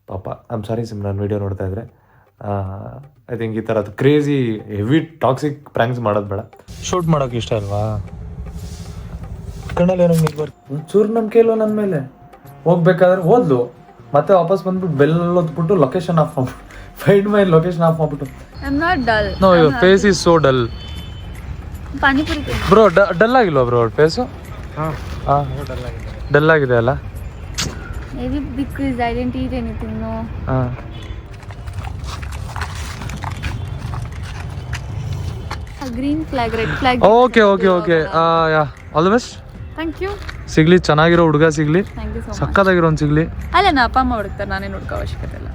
ಪಾಪ I'm sorry Simran video ನೋಡ್ತಾ ಇದ್ರೆ ಐ ಥಿಂಕ್ ಈ ಥರದ್ದು ಕ್ರೇಜಿ ಹೆವಿ ಟಾಕ್ಸಿಕ್ ಪ್ರ್ಯಾಂಕ್ಸ್ ಮಾಡೋದು ಬೇಡ. ಶೂಟ್ ಮಾಡೋಕೆ ಇಷ್ಟ ಅಲ್ವಾ? ಕಣ್ಣಲ್ಲಿ ಏನೋ ನೀರು ಒಂಚೂರು ನಂಬಿಕೆ ಇಲ್ವ ನನ್ನ ಮೇಲೆ. ಹೋಗ್ಬೇಕಾದ್ರೆ ಹೋದ್ಲು, ಮತ್ತೆ ವಾಪಸ್ ಬಂದ್ಬಿಟ್ಟು ಬೆಲ್ ಓದ್ಬಿಟ್ಟು ಲೊಕೇಶನ್ ಆಫ್ ಮಾಡ್ಬಿಟ್ಟು ಫೈಂಡ್ ಮೈ ಲೊಕೇಶನ್ ಆಫ್ ಮಾಡ್ಬಿಟ್ಟು. I'm not dull. No, your face is so dull. Panipuri bro dull ಆಗಿಲ್ವಾ ಬ್ರೋ ಫೇಸು? ಡಲ್ ಆಗಿದೆ ಅಲ್ಲ? maybe because I didn't eat anything, no. A green flag, red flag. Okay yeah all the best. Thank you. ಸಿಗ್ಲಿ, ಚೆನ್ನಾಗಿರೋ ಹುಡುಗ ಸಿಗ್ಲಿ, Thank you so much. ಸಕ್ಕತ್ತಾಗಿರೋ ಒಂದು ಸಿಗ್ಲಿ. ಅಲ್ಲ ನಾ ಅಪ್ಪ ಅಮ್ಮ ಹುಡುಕ್ತಾರೆ, ನಾನೇನು ಹುಡುಕೋ ಅವಶ್ಯಕತೆ ಇಲ್ಲ.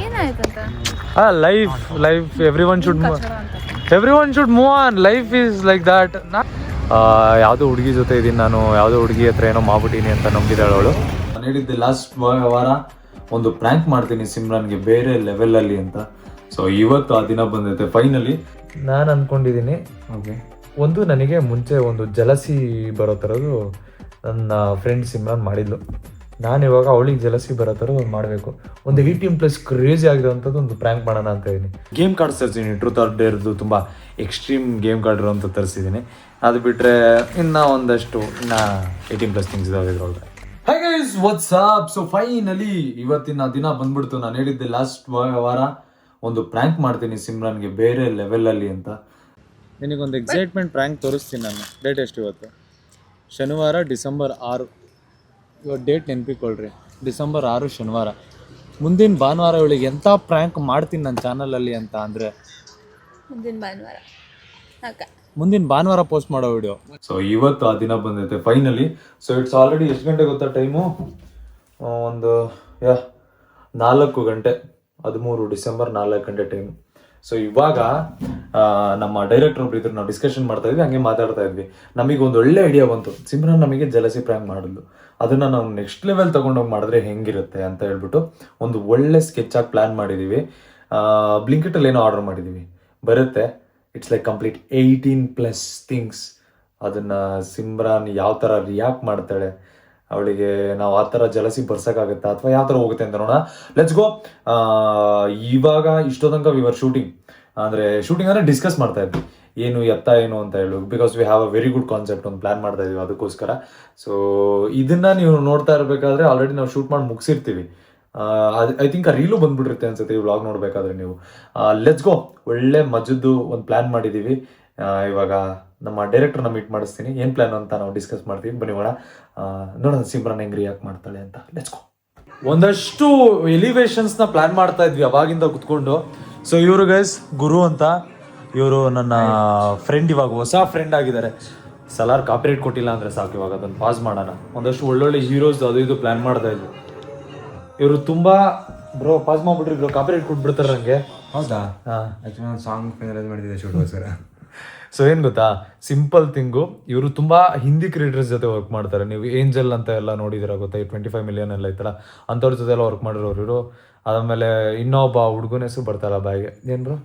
ಏನಾಯ್ತಂತ? Life everyone should move on. Life is like that. ಯಾವುದೋ ಹುಡುಗಿ ಜೊತೆ ಇದ್ದೀನಿ ನಾನು, ಯಾವುದೋ ಹುಡುಗಿ ಹತ್ರ ಏನೋ ಮಾಡ್ಬಿಟ್ಟಿನಿ ಅಂತ ನಂಬಿದಾಳು ಅವಳು. ನಾನು ಹೇಳಿದ್ದೆ ಲಾಸ್ಟ್ ವಾರ ಒಂದು ಪ್ರ್ಯಾಂಕ್ ಮಾಡ್ತೀನಿ ಸಿಮ್ರನ್ಗೆ ಬೇರೆ ಲೆವೆಲಲ್ಲಿ ಅಂತ. ಸೊ ಇವತ್ತು ಆ ದಿನ ಬಂದೈತೆ ಫೈನಲಿ. ನಾನು ಅಂದ್ಕೊಂಡಿದ್ದೀನಿ, ಓಕೆ, ಒಂದು ನನಗೆ ಮುಂಚೆ ಒಂದು ಜಲಸಿ ಬರೋ ಥರದ್ದು ನನ್ನ ಫ್ರೆಂಡ್ ಸಿಮ್ರನ್ ಮಾಡಿದ್ಲು. ನಾನು ಇವಾಗ ಅವಳಿಗೆ ಜಲಸಿ ಬರೋ ಥರ ಒಂದು ಮಾಡಬೇಕು. ಒಂದು 18+ ಕ್ರೇಜಿ ಆಗಿರೋವಂಥದ್ದು ಒಂದು ಪ್ರ್ಯಾಂಕ್ ಮಾಡೋಣ ಅಂತ ಇದ್ದೀನಿ. ಗೇಮ್ ಕಾರ್ಡ್ಸ್ ತರಿಸಿದ್ದೀನಿ, ಟ್ರೂತ್ ಆರ್ ಡೇರ್ದು ತುಂಬ ಎಕ್ಸ್ಟ್ರೀಮ್ ಗೇಮ್ ಕಾರ್ಡ್ ಇರೋಂಥ ತರಿಸಿದ್ದೀನಿ. ಅದು ಬಿಟ್ಟರೆ ಇನ್ನೂ ಒಂದಷ್ಟು 18+ ಥಿಂಗ್ಸ್ ಇದಾವೆ ಇದ್ರೊಳಗೆ. Hi guys, what's up? So finally ಇವತ್ತಿನ ದಿನ ಬಂದ್ಬಿಡ್ತು. ನಾನು ಹೇಳಿದ್ದೆ ಲಾಸ್ಟ್ ವಾರ ಒಂದು ಪ್ರ್ಯಾಂಕ್ ಮಾಡ್ತೀನಿ ಸಿಮ್ರನ್ಗೆ ಬೇರೆ ಲೆವೆಲಲ್ಲಿ ಅಂತ. ನಿನಗೊಂದು ಎಕ್ಸೈಟ್ಮೆಂಟ್ ಪ್ರ್ಯಾಂಕ್ ತೋರಿಸ್ತೀನಿ ನಾನು. ಡೇಟ್ ಎಷ್ಟು ಇವತ್ತು? ಶನಿವಾರ ಡಿಸೆಂಬರ್ 6. ಇವತ್ತು ಡೇಟ್ ನೆನಪಿಕೊಳ್ರಿ, ಡಿಸೆಂಬರ್ 6 ಶನಿವಾರ. ಮುಂದಿನ ಭಾನುವಾರ ಇವಳಿಗೆ ಎಂಥ ಪ್ರ್ಯಾಂಕ್ ಮಾಡ್ತೀನಿ ನನ್ನ ಚಾನಲಲ್ಲಿ ಅಂತ ಅಂದರೆ ಮುಂದಿನ ಭಾನುವಾರ ಪೋಸ್ಟ್ ಮಾಡೋ ವಿಡಿಯೋ. ಸೊ ಇವತ್ತು ಆ ದಿನ ಬಂದೈತೆ ಫೈನಲಿ. ಸೊ ಇಟ್ಸ್ ಆಲ್ರೆಡಿ ಎಷ್ಟು ಗಂಟೆ ಗೊತ್ತಾ ಟೈಮು? ಒಂದು 4 ಗಂಟೆ, 13 ಡಿಸೆಂಬರ್ 4 ಗಂಟೆ ಟೈಮು. ಸೊ ಇವಾಗ ನಮ್ಮ ಡೈರೆಕ್ಟರ್ ಒಬ್ರು ಇದ್ರು, ನಾವು ಡಿಸ್ಕಷನ್ ಮಾಡ್ತಾ ಇದ್ವಿ, ಹಂಗೆ ಮಾತಾಡ್ತಾ ಇದ್ವಿ. ನಮಗೆ ಒಂದು ಒಳ್ಳೆ ಐಡಿಯಾ ಬಂತು. ಸಿಮ್ರನ್ ನಮಗೆ ಜಲಸಿ ಪ್ರ್ಯಾಂಕ್ ಮಾಡಿದ್ಲು, ಅದನ್ನು ನಾವು ನೆಕ್ಸ್ಟ್ ಲೆವೆಲ್ ತೊಗೊಂಡೋಗಿ ಮಾಡಿದ್ರೆ ಹೆಂಗಿರುತ್ತೆ ಅಂತ ಹೇಳ್ಬಿಟ್ಟು ಒಂದು ಒಳ್ಳೆ ಸ್ಕೆಚ್ ಆಗಿ ಪ್ಲ್ಯಾನ್ ಮಾಡಿದ್ದೀವಿ. ಬ್ಲಿಂಕಿಟಲ್ಲಿ ಏನೋ ಆರ್ಡರ್ ಮಾಡಿದ್ದೀವಿ, ಬರುತ್ತೆ. It's like complete 18+ things. ಅದನ್ನು ಸಿಮ್ರನ್ ಯಾವ ಥರ ರಿಯಾಕ್ಟ್ ಮಾಡ್ತಾಳೆ, ಅವಳಿಗೆ ನಾವು ಆ ಥರ ಜಲಸಿ ಬರ್ಸೋಕ್ಕಾಗುತ್ತಾ ಅಥವಾ ಯಾವ ಥರ ಹೋಗುತ್ತೆ ಅಂತ ನೋಡೋಣ. Let's go. ಇವಾಗ ಇಷ್ಟೋ ತನಕ ವಿ ವರ್ ಶೂಟಿಂಗ್ ಅಂದರೆ ಡಿಸ್ಕಸ್ ಮಾಡ್ತಾ ಇದ್ವಿ ಏನು ಎತ್ತ ಏನು ಅಂತ ಹೇಳು. Because we have a very good concept, ಒಂದು ಪ್ಲ್ಯಾನ್ ಮಾಡ್ತಾ ಇದೀವಿ ಅದಕ್ಕೋಸ್ಕರ. ಸೊ ಇದನ್ನು ನೀವು ನೋಡ್ತಾ ಇರಬೇಕಾದ್ರೆ ಆಲ್ರೆಡಿ ನಾವು ಶೂಟ್ ಮಾಡಿ ಮುಗಿಸಿರ್ತೀವಿ. ಐ ಥಿಂಕ್ ಆ ರೀಲು ಬಂದ್ಬಿಟ್ಟಿರುತ್ತೆ ಅನ್ಸುತ್ತೆ ಈ ವ್ಲಾಗ್ ನೋಡಬೇಕಾದ್ರೆ ನೀವು. Let's go. ಒಳ್ಳೆ ಮಜದ್ದು ಒಂದು ಪ್ಲ್ಯಾನ್ ಮಾಡಿದ್ದೀವಿ. ಇವಾಗ ನಮ್ಮ ಡೈರೆಕ್ಟರ್ನ ಮೀಟ್ ಮಾಡಿಸ್ತೀನಿ, ಏನು ಪ್ಲ್ಯಾನ್ ಅಂತ ನಾವು ಡಿಸ್ಕಸ್ ಮಾಡ್ತೀವಿ. ಬನ್ನಿ ನೋಡೋಣ ಸಿಮ್ರನ್ ಹೆಂಗೆ ರಿಯಾಕ್ಟ್ ಮಾಡ್ತಾಳೆ ಅಂತ. Let's go. ಒಂದಷ್ಟು ಎಲಿವೇಶನ್ಸ್ನ ಪ್ಲ್ಯಾನ್ ಮಾಡ್ತಾ ಇದ್ವಿ ಅವಾಗಿಂದ ಕುತ್ಕೊಂಡು. ಸೊ ಇವರು ಗೈಸ್ ಗುರು ಅಂತ, ಇವರು ನನ್ನ ಫ್ರೆಂಡ್, ಇವಾಗ ಹೊಸ ಫ್ರೆಂಡ್ ಆಗಿದ್ದಾರೆ. ಸಲಾರ್ ಕಾಪಿರೇಟ್ ಕೊಟ್ಟಿಲ್ಲ ಅಂದರೆ ಸಾಕು, ಇವಾಗ ಅದನ್ನು ಪಾಸ್ ಮಾಡೋಣ. ಒಂದಷ್ಟು ಒಳ್ಳೊಳ್ಳೆ ಹೀರೋಸ್ ಅದು ಇದು ಪ್ಲ್ಯಾನ್ ಮಾಡ್ತಾ ಇದ್ವಿ. ಇವರು ತುಂಬ ಬ್ರೋ ಪಾಸ್ ಮಾಡ್ಬಿಟ್ರಿ ಬ್ರೋ, ಕಾಪಿರೇಟ್ ಕೊಟ್ಬಿಡ್ತಾರೆ ನನಗೆ. ಹೌದಾ? ಹಾಂ, ಸಾಂಗ್ ಫೈನಲೈಸ್ ಮಾಡಿದ್ದೆ ಶೂಟ್ಗೋಸ್ಕರ. ಸೊ ಏನು ಗೊತ್ತಾ, ಸಿಂಪಲ್ ಥಿಂಗು, ಇವರು ತುಂಬ ಹಿಂದಿ ಕ್ರಿಯೇಟರ್ಸ್ ಜೊತೆ ವರ್ಕ್ ಮಾಡ್ತಾರೆ. ನೀವು ಏಂಜಲ್ ಅಂತ ಎಲ್ಲ ನೋಡಿದಿರ ಗೊತ್ತಾ, 25 ಮಿಲಿಯನ್ ಎಲ್ಲ ಇತ್ತಲ್ಲ, ಅಂಥವ್ರ ಜೊತೆ ಎಲ್ಲ ವರ್ಕ್ ಮಾಡಿರೋರು ಇವರು. ಆಮೇಲೆ ಇನ್ನೊಬ್ಬ ಹುಡುಗನ ಹೆಸರು ಬರ್ತಾರಲ್ಲ ಬಾಯಿಗೆ, ಏನು bro?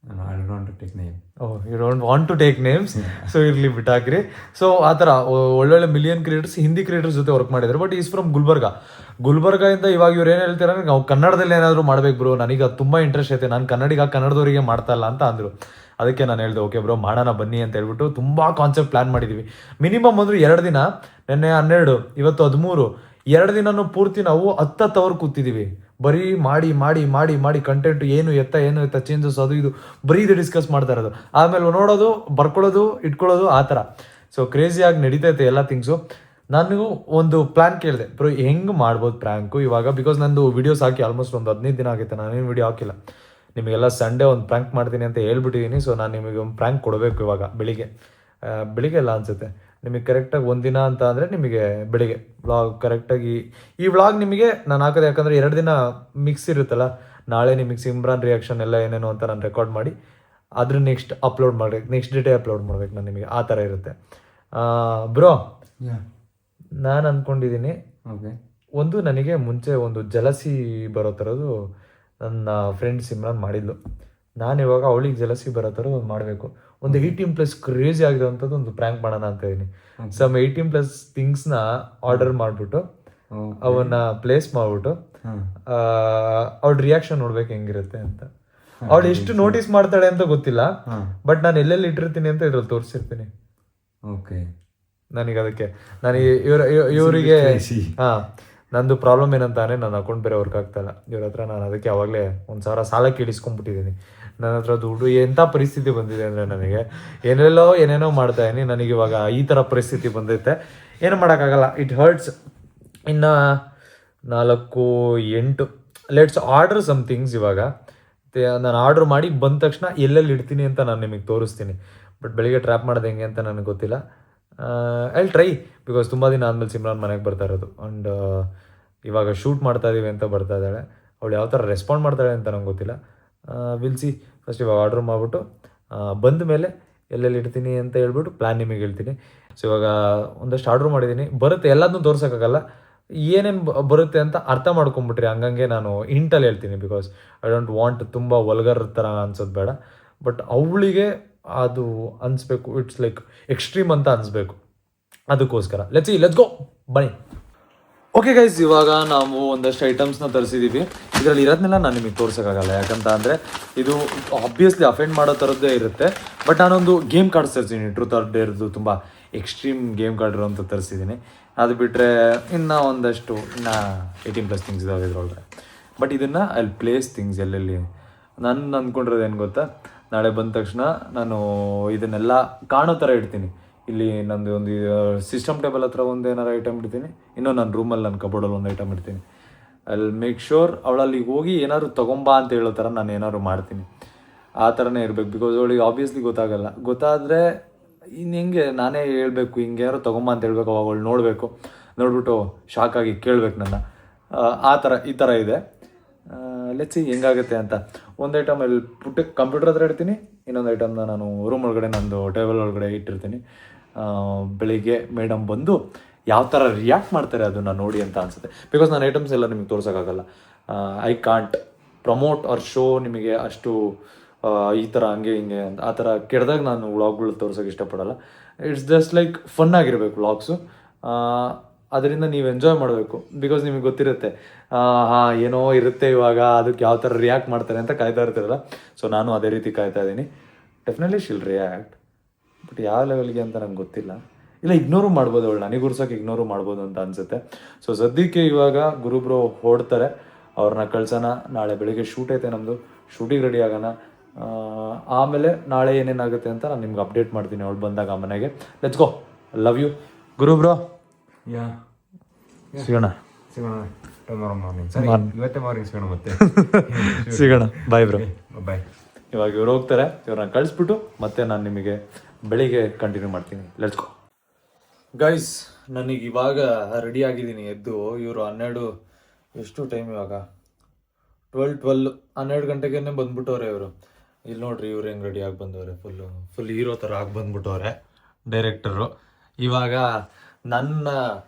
I don't want to take name. Oh, you don't want to take names? So ಇರ್ಲಿ ಬಿಟ್ಟಾಕ್ರಿ. ಸೊ ಆ ಥರ ಒಳ್ಳೊಳ್ಳೆ ಮಿಲಿಯನ್ ಕ್ರಿಯೇಟರ್ಸ್, ಹಿಂದಿ ಕ್ರಿಯೇಟರ್ಸ್ ಜೊತೆ ವರ್ಕ್ ಮಾಡಿದ್ದಾರೆ. ಬಟ್ ಈಸ್ ಫ್ರಮ್ ಗುಲ್ಬರ್ಗಾಯಿಂದ. ಇವಾಗ ಇವ್ರು ಏನು ಹೇಳ್ತಾರೆ, ನಾವು ಕನ್ನಡದಲ್ಲಿ ಏನಾದರೂ ಮಾಡ್ಬೇಕು ಬ್ರೋ, ನನಗೆ ಅದು ತುಂಬ ಇಂಟ್ರೆಸ್ಟ್ ಐತೆ, ನಾನು ಕನ್ನಡದವರಿಗೆ ಮಾಡ್ತಾ ಇಲ್ಲ ಅಂತ ಅಂದರು. ಅದಕ್ಕೆ ನಾನು ಹೇಳಿದೆ ಓಕೆ ಬ್ರೋ ಮಾಡೋಣ ಬನ್ನಿ ಅಂತ ಹೇಳ್ಬಿಟ್ಟು ತುಂಬ ಕಾನ್ಸೆಪ್ಟ್ ಪ್ಲ್ಯಾನ್ ಮಾಡಿದ್ದೀವಿ. ಮಿನಿಮಮ್ ಅಂದ್ರೆ 2 ದಿನ, ನೆನ್ನೆ 12, ಇವತ್ತು 13, 2 ದಿನನೂ ಪೂರ್ತಿ ನಾವು 10 ಅವರ್ ಕೂತಿದ್ದೀವಿ. ಬರೀ ಮಾಡಿ ಕಂಟೆಂಟ್ ಏನು ಎತ್ತ ಚೇಂಜಸ್ ಅದು ಇದು ಬರೀ ಇದು ಡಿಸ್ಕಸ್ ಮಾಡ್ತಾ ಇರೋದು. ಆಮೇಲೆ ನೋಡೋದು, ಬರ್ಕೊಳ್ಳೋದು, ಇಟ್ಕೊಳ್ಳೋದು, ಆ ಥರ. ಸೊ ಕ್ರೇಜಿಯಾಗಿ ನಡೀತೈತೆ ಎಲ್ಲ ಥಿಂಗ್ಸು. ನಾನು ಒಂದು ಪ್ಲ್ಯಾನ್ ಕೇಳಿದೆ, ಬ್ರೋ ಹೆಂಗೆ ಮಾಡ್ಬೋದು ಪ್ರ್ಯಾಂಕು ಇವಾಗ. ಬಿಕಾಸ್ ನಂದು ವೀಡಿಯೋಸ್ ಹಾಕಿ ಆಲ್ಮೋಸ್ಟ್ ಒಂದು 15 ದಿನ ಆಗೈತೆ, ನಾನೇನು ವೀಡಿಯೋ ಹಾಕಿಲ್ಲ. ನಿಮಗೆಲ್ಲ ಸಂಡೇ ಒಂದು ಪ್ರ್ಯಾಂಕ್ ಮಾಡ್ತೀನಿ ಅಂತ ಹೇಳ್ಬಿಟ್ಟಿದ್ದೀನಿ. ಸೊ ನಾನು ನಿಮಗೆ ಒಂದು ಪ್ರ್ಯಾಂಕ್ ಕೊಡಬೇಕು ಇವಾಗ ಬೆಳಿಗ್ಗೆ ಎಲ್ಲ ಅನಿಸುತ್ತೆ ನಿಮಗೆ ಕರೆಕ್ಟಾಗಿ ಒಂದಿನ ಅಂತ ಅಂದರೆ ನಿಮಗೆ ಬೆಳಿಗ್ಗೆ ವ್ಲಾಗ್ ಕರೆಕ್ಟಾಗಿ. ಈ ವ್ಲಾಗ್ ನಿಮಗೆ ನಾನು ಹಾಕೋದು ಯಾಕಂದರೆ 2 ದಿನ ಮಿಕ್ಸ್ ಇರುತ್ತಲ್ಲ, ನಾಳೆ ನಿಮಗೆ ಸಿಮ್ರನ್ ರಿಯಾಕ್ಷನ್ ಎಲ್ಲ ಏನೇನು ಅಂತ ನಾನು ರೆಕಾರ್ಡ್ ಮಾಡಿ ಅದ್ರ ನೆಕ್ಸ್ಟ್ ಅಪ್ಲೋಡ್ ಮಾಡಬೇಕು, ನೆಕ್ಸ್ಟ್ ಡೇ ಅಪ್ಲೋಡ್ ಮಾಡ್ಬೇಕು ನಾನು ನಿಮಗೆ, ಆ ಥರ ಇರುತ್ತೆ. ಬ್ರೋ ನಾನು ಅಂದ್ಕೊಂಡಿದ್ದೀನಿ, ಒಂದು ನನಗೆ ಮುಂಚೆ ಒಂದು ಜಲಸಿ ಬರೋ ಥರದ್ದು ನನ್ನ ಫ್ರೆಂಡ್ ಸಿಮ್ರನ್ ಮಾಡಿದ್ಲು. ನಾನು ಇವಾಗ ಅವಳಿಗೆ ಜಲಸಿ ಬರೋ ಥರ ಒಂದು ಮಾಡಬೇಕು. ಒಂದು 18+ ಕ್ರೇಜಿ ಆಗಿರೋವಂಥದ್ದು ಒಂದು ಪ್ರ್ಯಾಂಕ್ ಮಾಡೋಣ ಅಂತ ಇದ್ದೀನಿ. ಸಮ್ 18+ ಥಿಂಗ್ಸ್ನ ಆರ್ಡರ್ ಮಾಡಿಬಿಟ್ಟು ಅವನ್ನ ಪ್ಲೇಸ್ ಮಾಡಿಬಿಟ್ಟು ಅವಳ ರಿಯಾಕ್ಷನ್ ನೋಡ್ಬೇಕು ಹೆಂಗಿರುತ್ತೆ ಅಂತ. ಅವಳು ಎಷ್ಟು ನೋಟಿಸ್ ಮಾಡ್ತಾಳೆ ಅಂತ ಗೊತ್ತಿಲ್ಲ, ಬಟ್ ನಾನು ಎಲ್ಲೆಲ್ಲಿ ಇಟ್ಟಿರ್ತೀನಿ ಅಂತ ಇದ್ರಲ್ಲಿ ತೋರಿಸಿರ್ತೀನಿ. ಓಕೆ, ನನಗೆ ಅದಕ್ಕೆ ನಾನು ಇವರಿಗೆ ನಂದು ಪ್ರಾಬ್ಲಮ್ ಏನಂತಾನೆ ನನ್ನ ಅಕೌಂಟ್ ಬೇರೆ ವರ್ಕ್ ಆಗ್ತಾ ಇಲ್ಲ ಇವ್ರ ಹತ್ರ. ನಾನು ಅದಕ್ಕೆ ಅವಾಗಲೇ 1,000 ಸಾಲಕ್ಕೆ ಇಡಿಸ್ಕೊಂಡ್ಬಿಟ್ಟಿದ್ದೀನಿ. ನನ್ನ ಹತ್ರ ದುಡ್ಡು ಎಂಥ ಪರಿಸ್ಥಿತಿ ಬಂದಿದೆ ಅಂದರೆ ನನಗೆ ಏನೇನೋ ಮಾಡ್ತಾ ಇದೀನಿ. ನನಗೆ ಇವಾಗ ಈ ಥರ ಪರಿಸ್ಥಿತಿ ಬಂದೈತೆ, ಏನು ಮಾಡೋಕ್ಕಾಗಲ್ಲ. It hertz. ಇನ್ನು 4-8 ಲೆಟ್ಸ್ ಆರ್ಡರ್ ಸಮ್ ಥಿಂಗ್ಸ್. ಇವಾಗ ನಾನು ಆರ್ಡ್ರ್ ಮಾಡಿ ಬಂದ ತಕ್ಷಣ ಎಲ್ಲೆಲ್ಲಿ ಇಡ್ತೀನಿ ಅಂತ ನಾನು ನಿಮಗೆ ತೋರಿಸ್ತೀನಿ. ಬಟ್ ಬೆಳಿಗ್ಗೆ ಟ್ರ್ಯಾಪ್ ಮಾಡೋದು ಹೆಂಗೆ ಅಂತ ನನಗೆ ಗೊತ್ತಿಲ್ಲ. ಐ ಟ್ರೈ, ಬಿಕಾಸ್ ತುಂಬ ದಿನ ಆದಮೇಲೆ ಸಿಮ್ರಾನ್ ಮನೆಗೆ ಬರ್ತಾ ಇರೋದು. ಆ್ಯಂಡ್ ಇವಾಗ ಶೂಟ್ ಮಾಡ್ತಾ ಇದ್ದೀವಿ ಅಂತ ಬರ್ತಾ ಇದ್ದಾಳೆ. ಅವಳು ಯಾವ ಥರ ರೆಸ್ಪಾಂಡ್ ಮಾಡ್ತಾಳೆ ಅಂತ ನಂಗೆ ಗೊತ್ತಿಲ್ಲ. Will see. ಫಸ್ಟ್ ಇವಾಗ ಆರ್ಡ್ರ್ ಮಾಡಿಬಿಟ್ಟು ಬಂದ ಮೇಲೆ ಎಲ್ಲೆಲ್ಲಿ ಇಡ್ತೀನಿ ಅಂತ ಹೇಳ್ಬಿಟ್ಟು ಪ್ಲ್ಯಾನ್ ನಿಮಗೆ ಹೇಳ್ತೀನಿ. ಸೊ ಇವಾಗ ಒಂದಷ್ಟು ಆರ್ಡ್ರ್ ಮಾಡಿದ್ದೀನಿ, ಬರುತ್ತೆ. ಎಲ್ಲದನ್ನೂ ತೋರ್ಸೋಕ್ಕಾಗಲ್ಲ, ಏನೇನು ಬರುತ್ತೆ ಅಂತ ಅರ್ಥ ಮಾಡ್ಕೊಂಬಿಟ್ರಿ. ಹಂಗಂಗೆ ನಾನು ಹಿಂಟಲ್ಲಿ ಹೇಳ್ತೀನಿ, ಬಿಕಾಸ್ ಐ ಡೋಂಟ್ ವಾಂಟ್ ತುಂಬ ವಲ್ಗರ್ ಥರ ಅನ್ಸೋದು ಬೇಡ. ಬಟ್ ಅವಳಿಗೆ ಅದು ಅನಿಸ್ಬೇಕು, ಇಟ್ಸ್ ಲೈಕ್ ಎಕ್ಸ್ಟ್ರೀಮ್ ಅಂತ ಅನಿಸ್ಬೇಕು. ಅದಕ್ಕೋಸ್ಕರ ಲೆಟ್ಸ್ ಗೋ ಬನ್ನಿ. ಓಕೆ ಗೈಸ್, ಇವಾಗ ನಾವು ಒಂದಷ್ಟು ಐಟಮ್ಸ್ನ ತರಿಸಿದ್ದೀವಿ. ಇದರಲ್ಲಿ ಇರೋದನ್ನೆಲ್ಲ ನಾನು ನಿಮಗೆ ತೋರ್ಸೋಕ್ಕಾಗಲ್ಲ, ಯಾಕಂತ ಅಂದರೆ ಇದು ಆಬ್ವಿಯಸ್ಲಿ ಅಫೆಂಡ್ ಮಾಡೋ ಥರದ್ದೇ ಇರುತ್ತೆ. ಬಟ್ ನಾನೊಂದು ಗೇಮ್ ಕಾರ್ಡ್ಸ್ ತರಿಸಿದ್ದೀನಿ, ಟ್ರೂತ್ ಆರ್ ಡೇರ್ದು ತುಂಬ ಎಕ್ಸ್ಟ್ರೀಮ್ ಗೇಮ್ ಕಾರ್ಡ್ ಇರೋಂಥ ತರಿಸಿದ್ದೀನಿ. ಅದು ಬಿಟ್ಟರೆ ಇನ್ನು ಒಂದಷ್ಟು 18+ ಥಿಂಗ್ಸ್ ಇದಾವೆ ಇದ್ರೊಳಗೆ. ಬಟ್ ಇದನ್ನು ಅಲ್ಲಿ ಪ್ಲೇಸ್ ಥಿಂಗ್ಸ್ ಎಲ್ಲೆಲ್ಲಿ ನಾನು ಅಂದ್ಕೊಂಡಿರೋದು ಏನು ಗೊತ್ತಾ, ನಾಳೆ ಬಂದ ತಕ್ಷಣ ನಾನು ಇದನ್ನೆಲ್ಲ ಕಾಣೋ ಥರ ಇಡ್ತೀನಿ. ಇಲ್ಲಿ ನಂದು ಒಂದು ಸಿಸ್ಟಮ್ ಟೇಬಲ್ ಹತ್ರ ಒಂದು ಏನಾರು ಐಟಮ್ ಇಡ್ತೀನಿ, ಇನ್ನೂ ನನ್ನ ರೂಮಲ್ಲಿ ನನ್ನ ಕಬೋರ್ಡಲ್ಲಿ ಒಂದು ಐಟಮ್ ಇಡ್ತೀನಿ. ಅಲ್ಲಿ ಮೇಕ್ ಶೋರ್ ಅವಳಲ್ಲಿ ಹೋಗಿ ಏನಾದ್ರು ತೊಗೊಂಬಾ ಅಂತ ಹೇಳೋ ಥರ ನಾನು ಏನಾದ್ರು ಮಾಡ್ತೀನಿ. ಆ ಥರನೇ ಇರಬೇಕು, ಬಿಕಾಸ್ ಅವಳಿಗೆ ಆಬ್ವಿಯಸ್ಲಿ ಗೊತ್ತಾಗಲ್ಲ. ಗೊತ್ತಾದರೆ ಇನ್ನು ಹೆಂಗೆ ನಾನೇ ಹೇಳ್ಬೇಕು, ಹಿಂಗೆ ಯಾರು ತೊಗೊಂಬ ಅಂತ ಹೇಳ್ಬೇಕು. ಅವಾಗ ಅವಳು ನೋಡಬೇಕು, ನೋಡ್ಬಿಟ್ಟು ಶಾಕಾಗಿ ಕೇಳಬೇಕು ನನ್ನ. ಈ ಥರ ಇದೆ. ಲೆಟ್ಸ್ ಸಿ ಹೆಂಗಾಗುತ್ತೆ ಅಂತ. ಒಂದು ಐಟಮ್ ಅಲ್ಲಿ ಕಂಪ್ಯೂಟರ್ ಹತ್ರ ಇಡ್ತೀನಿ, ಇನ್ನೊಂದು ಐಟಮ್ನ ನಾನು ರೂಮ್ ಒಳಗಡೆ ನಂದು ಟೇಬಲ್ ಒಳಗಡೆ ಇಟ್ಟಿರ್ತೀನಿ. ಬೆಳಿಗ್ಗೆ ಮೇಡಮ್ ಬಂದು ಯಾವ ಥರ ರಿಯಾಕ್ಟ್ ಮಾಡ್ತಾರೆ ಅದನ್ನು ನೋಡಿ ಅಂತ ಅನಿಸುತ್ತೆ. ಬಿಕಾಸ್ ನಾನು ಐಟಮ್ಸ್ ಎಲ್ಲ ನಿಮಗೆ ತೋರ್ಸೋಕ್ಕಾಗಲ್ಲ. I can't promote or show ನಿಮಗೆ ಅಷ್ಟು ಈ ಥರ ಹಂಗೆ ಹಿಂಗೆ ಅಂತ ಆ ಥರ ಕೆಡ್ದಾಗ ನಾನು ವ್ಲಾಗ್ಗಳು ತೋರ್ಸೋಕೆ ಇಷ್ಟಪಡಲ್ಲ. ಇಟ್ಸ್ ಜಸ್ಟ್ ಲೈಕ್ ಫನ್ ಆಗಿರಬೇಕು ವ್ಲಾಗ್ಸು. ಅದರಿಂದ ನೀವು ಎಂಜಾಯ್ ಮಾಡಬೇಕು, ಬಿಕಾಸ್ ನಿಮಗೆ ಗೊತ್ತಿರುತ್ತೆ ಏನೋ ಇರುತ್ತೆ ಇವಾಗ, ಅದಕ್ಕೆ ಯಾವ ಥರ ರಿಯಾಕ್ಟ್ ಮಾಡ್ತಾರೆ ಅಂತ ಕಾಯ್ತಾ ಇರ್ತೀರಲ್ಲ. ಸೊ ನಾನು ಅದೇ ರೀತಿ ಕಾಯ್ತಾ ಇದ್ದೀನಿ. ಡೆಫಿನೆಟ್ಲಿ ಶಿಲ್ ರಿಯಾಕ್ಟ್, ಬಟ್ ಯಾವ ಲೆವೆಲ್ಗೆ ಅಂತ ನಂಗೆ ಗೊತ್ತಿಲ್ಲ. ಇಲ್ಲ ಇಗ್ನೋರು ಮಾಡ್ಬೋದು, ಅವಳು ನನಗೆ ಉರ್ಸೋಕೆ ಇಗ್ನೋರು ಮಾಡ್ಬೋದು ಅಂತ ಅನಿಸುತ್ತೆ. ಸೊ ಸದ್ಯಕ್ಕೆ ಇವಾಗ ಗುರುಬ್ರು ಹೊಡ್ತಾರೆ, ಅವ್ರನ್ನ ಕಳ್ಸೋಣ. ನಾಳೆ ಬೆಳಿಗ್ಗೆ ಶೂಟ್ ಐತೆ ನಮ್ಮದು, ಶೂಟಿಗೆ ರೆಡಿ ಆಗೋಣ. ಆಮೇಲೆ ನಾಳೆ ಏನೇನಾಗುತ್ತೆ ಅಂತ ನಾನು ನಿಮ್ಗೆ ಅಪ್ಡೇಟ್ ಮಾಡ್ತೀನಿ ಅವಳು ಬಂದಾಗ ಮನೆಗೆ. Let's go. ಲವ್ ಯು ಗುರುಬ್ರೋ. ಸಿಗೋಣ ಟುಮಾರೋ ಮಾರ್ನಿಂಗ್. ಸರಿ, ಇವತ್ತೇ ಮಾರ್ನಿಂಗ್ ಸಿಗೋಣ ಮತ್ತೆ. ಸಿಗೋಣ. Bye bro. ಬಾಯ್. ಇವಾಗ ಇವ್ರು ಹೋಗ್ತಾರೆ, ಇವ್ರನ್ನ ಕಳಿಸ್ಬಿಟ್ಟು ಮತ್ತೆ ನಾನು ನಿಮಗೆ ಬೆಳಿಗ್ಗೆ ಕಂಟಿನ್ಯೂ ಮಾಡ್ತೀನಿ. Let's go guys. ನನಗೆ ಇವಾಗ ರೆಡಿ ಆಗಿದ್ದೀನಿ ಎದ್ದು. ಇವರು 12 ಎಷ್ಟು ಟೈಮ್ ಇವಾಗ 12 ಗಂಟೆಗೇ ಬಂದ್ಬಿಟ್ಟವ್ರೆ ಇವರು. ಇಲ್ಲಿ ನೋಡ್ರಿ ಇವ್ರು ಹೆಂಗೆ ರೆಡಿ ಆಗಿ ಬಂದವ್ರೆ, ಫುಲ್ ಹೀರೋ ಥರ ಆಗಿ ಬಂದ್ಬಿಟ್ಟವ್ರೆ ಡೈರೆಕ್ಟರು. ಇವಾಗ ನನ್ನ